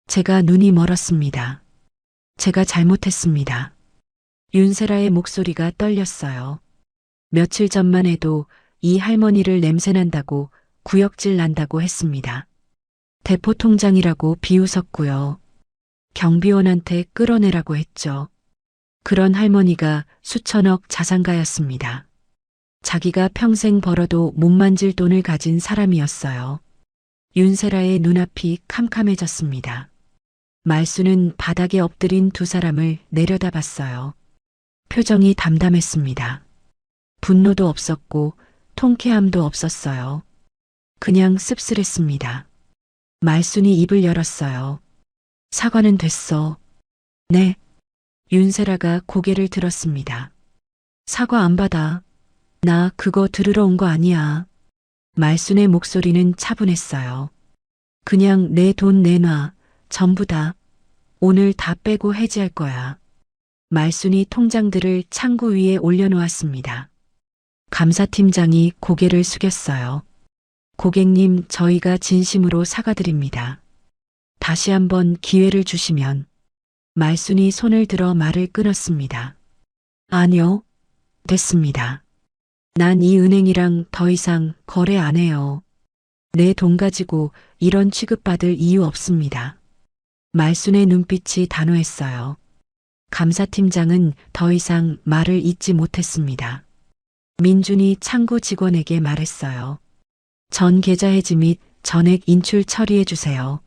제가 눈이 멀었습니다. 제가 잘못했습니다. 윤세라의 목소리가 떨렸어요. 며칠 전만 해도 이 할머니를 냄새난다고 구역질 난다고 했습니다. 대포통장이라고 비웃었고요. 경비원한테 끌어내라고 했죠. 그런 할머니가 수천억 자산가였습니다. 자기가 평생 벌어도 못 만질 돈을 가진 사람이었어요. 윤세라의 눈앞이 캄캄해졌습니다. 말수는 바닥에 엎드린 두 사람을 내려다봤어요. 표정이 담담했습니다. 분노도 없었고 통쾌함도 없었어요. 그냥 씁쓸했습니다. 말순이 입을 열었어요. 사과는 됐어. 네. 윤세라가 고개를 들었습니다. 사과 안 받아. 나 그거 들으러 온 거 아니야. 말순의 목소리는 차분했어요. 그냥 내 돈 내놔. 전부 다. 오늘 다 빼고 해지할 거야. 말순이 통장들을 창구 위에 올려놓았습니다. 감사팀장이 고개를 숙였어요. 고객님, 저희가 진심으로 사과드립니다. 다시 한번 기회를 주시면. 말순이 손을 들어 말을 끊었습니다. 아니요. 됐습니다. 난 이 은행이랑 더 이상 거래 안 해요. 내 돈 가지고 이런 취급받을 이유 없습니다. 말순의 눈빛이 단호했어요. 감사팀장은 더 이상 말을 잇지 못했습니다. 민준이 창구 직원에게 말했어요. 전 계좌 해지 및 전액 인출 처리해 주세요.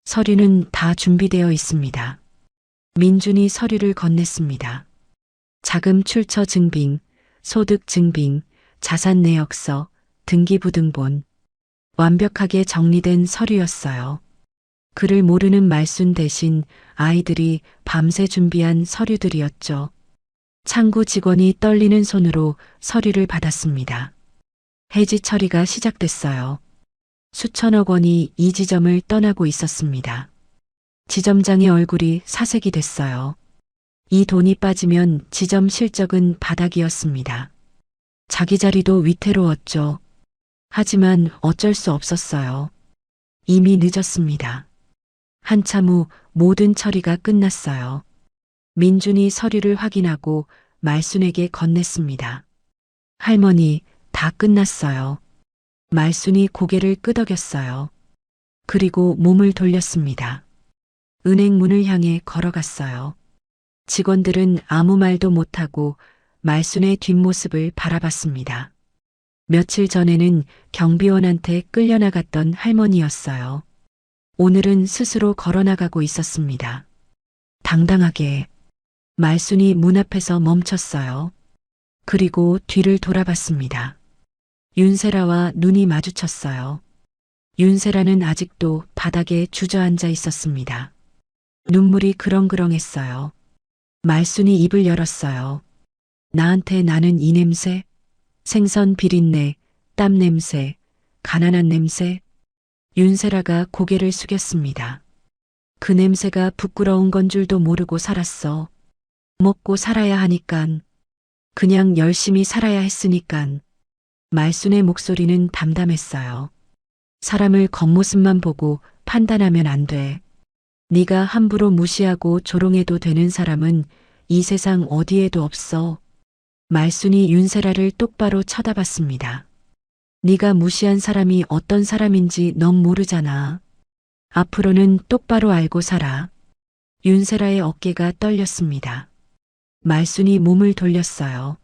서류는 다 준비되어 있습니다. 민준이 서류를 건넸습니다. 자금 출처 증빙, 소득 증빙, 자산 내역서, 등기부등본. 완벽하게 정리된 서류였어요. 그를 모르는 말순 대신 아이들이 밤새 준비한 서류들이었죠. 창구 직원이 떨리는 손으로 서류를 받았습니다. 해지 처리가 시작됐어요. 수천억 원이 이 지점을 떠나고 있었습니다. 지점장의 얼굴이 사색이 됐어요. 이 돈이 빠지면 지점 실적은 바닥이었습니다. 자기 자리도 위태로웠죠. 하지만 어쩔 수 없었어요. 이미 늦었습니다. 한참 후 모든 처리가 끝났어요. 민준이 서류를 확인하고 말순에게 건넸습니다. 할머니, 다 끝났어요. 말순이 고개를 끄덕였어요. 그리고 몸을 돌렸습니다. 은행 문을 향해 걸어갔어요. 직원들은 아무 말도 못하고 말순의 뒷모습을 바라봤습니다. 며칠 전에는 경비원한테 끌려나갔던 할머니였어요. 오늘은 스스로 걸어나가고 있었습니다. 당당하게. 말순이 문 앞에서 멈췄어요. 그리고 뒤를 돌아봤습니다. 윤세라와 눈이 마주쳤어요. 윤세라는 아직도 바닥에 주저앉아 있었습니다. 눈물이 그렁그렁했어요. 말순이 입을 열었어요. 나한테 나는 이 냄새? 생선 비린내, 땀 냄새, 가난한 냄새? 윤세라가 고개를 숙였습니다. 그 냄새가 부끄러운 건 줄도 모르고 살았어. 먹고 살아야 하니깐. 그냥 열심히 살아야 했으니깐. 말순의 목소리는 담담했어요. 사람을 겉모습만 보고 판단하면 안 돼. 네가 함부로 무시하고 조롱해도 되는 사람은 이 세상 어디에도 없어. 말순이 윤세라를 똑바로 쳐다봤습니다. 네가 무시한 사람이 어떤 사람인지 넌 모르잖아. 앞으로는 똑바로 알고 살아. 윤세라의 어깨가 떨렸습니다. 말순이 몸을 돌렸어요.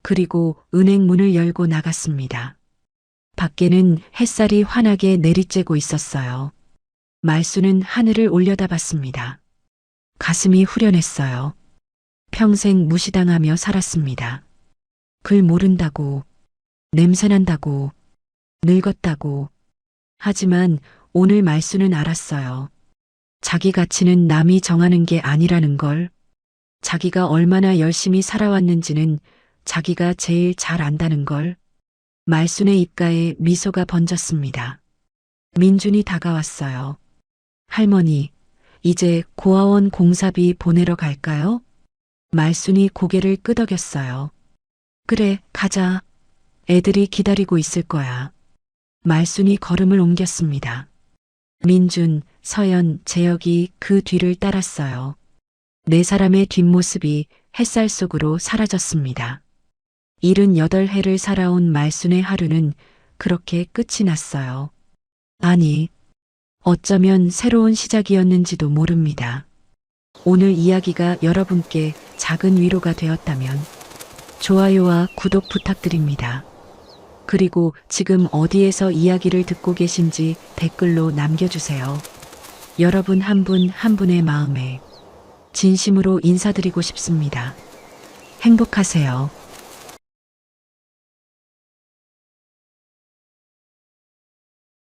그리고 은행 문을 열고 나갔습니다. 밖에는 햇살이 환하게 내리쬐고 있었어요. 말순은 하늘을 올려다봤습니다. 가슴이 후련했어요. 평생 무시당하며 살았습니다. 글 모른다고, 냄새난다고, 늙었다고. 하지만 오늘 말순은 알았어요. 자기 가치는 남이 정하는 게 아니라는 걸. 자기가 얼마나 열심히 살아왔는지는 자기가 제일 잘 안다는 걸. 말순의 입가에 미소가 번졌습니다. 민준이 다가왔어요. 할머니, 이제 고아원 공사비 보내러 갈까요? 말순이 고개를 끄덕였어요. 그래, 가자. 애들이 기다리고 있을 거야. 말순이 걸음을 옮겼습니다. 민준, 서연, 재혁이 그 뒤를 따랐어요. 네 사람의 뒷모습이 햇살 속으로 사라졌습니다. 78해를 살아온 말순의 하루는 그렇게 끝이 났어요. 아니, 어쩌면 새로운 시작이었는지도 모릅니다. 오늘 이야기가 여러분께 작은 위로가 되었다면 좋아요와 구독 부탁드립니다. 그리고 지금 어디에서 이야기를 듣고 계신지 댓글로 남겨주세요. 여러분 한 분 한 분의 마음에 진심으로 인사드리고 싶습니다. 행복하세요.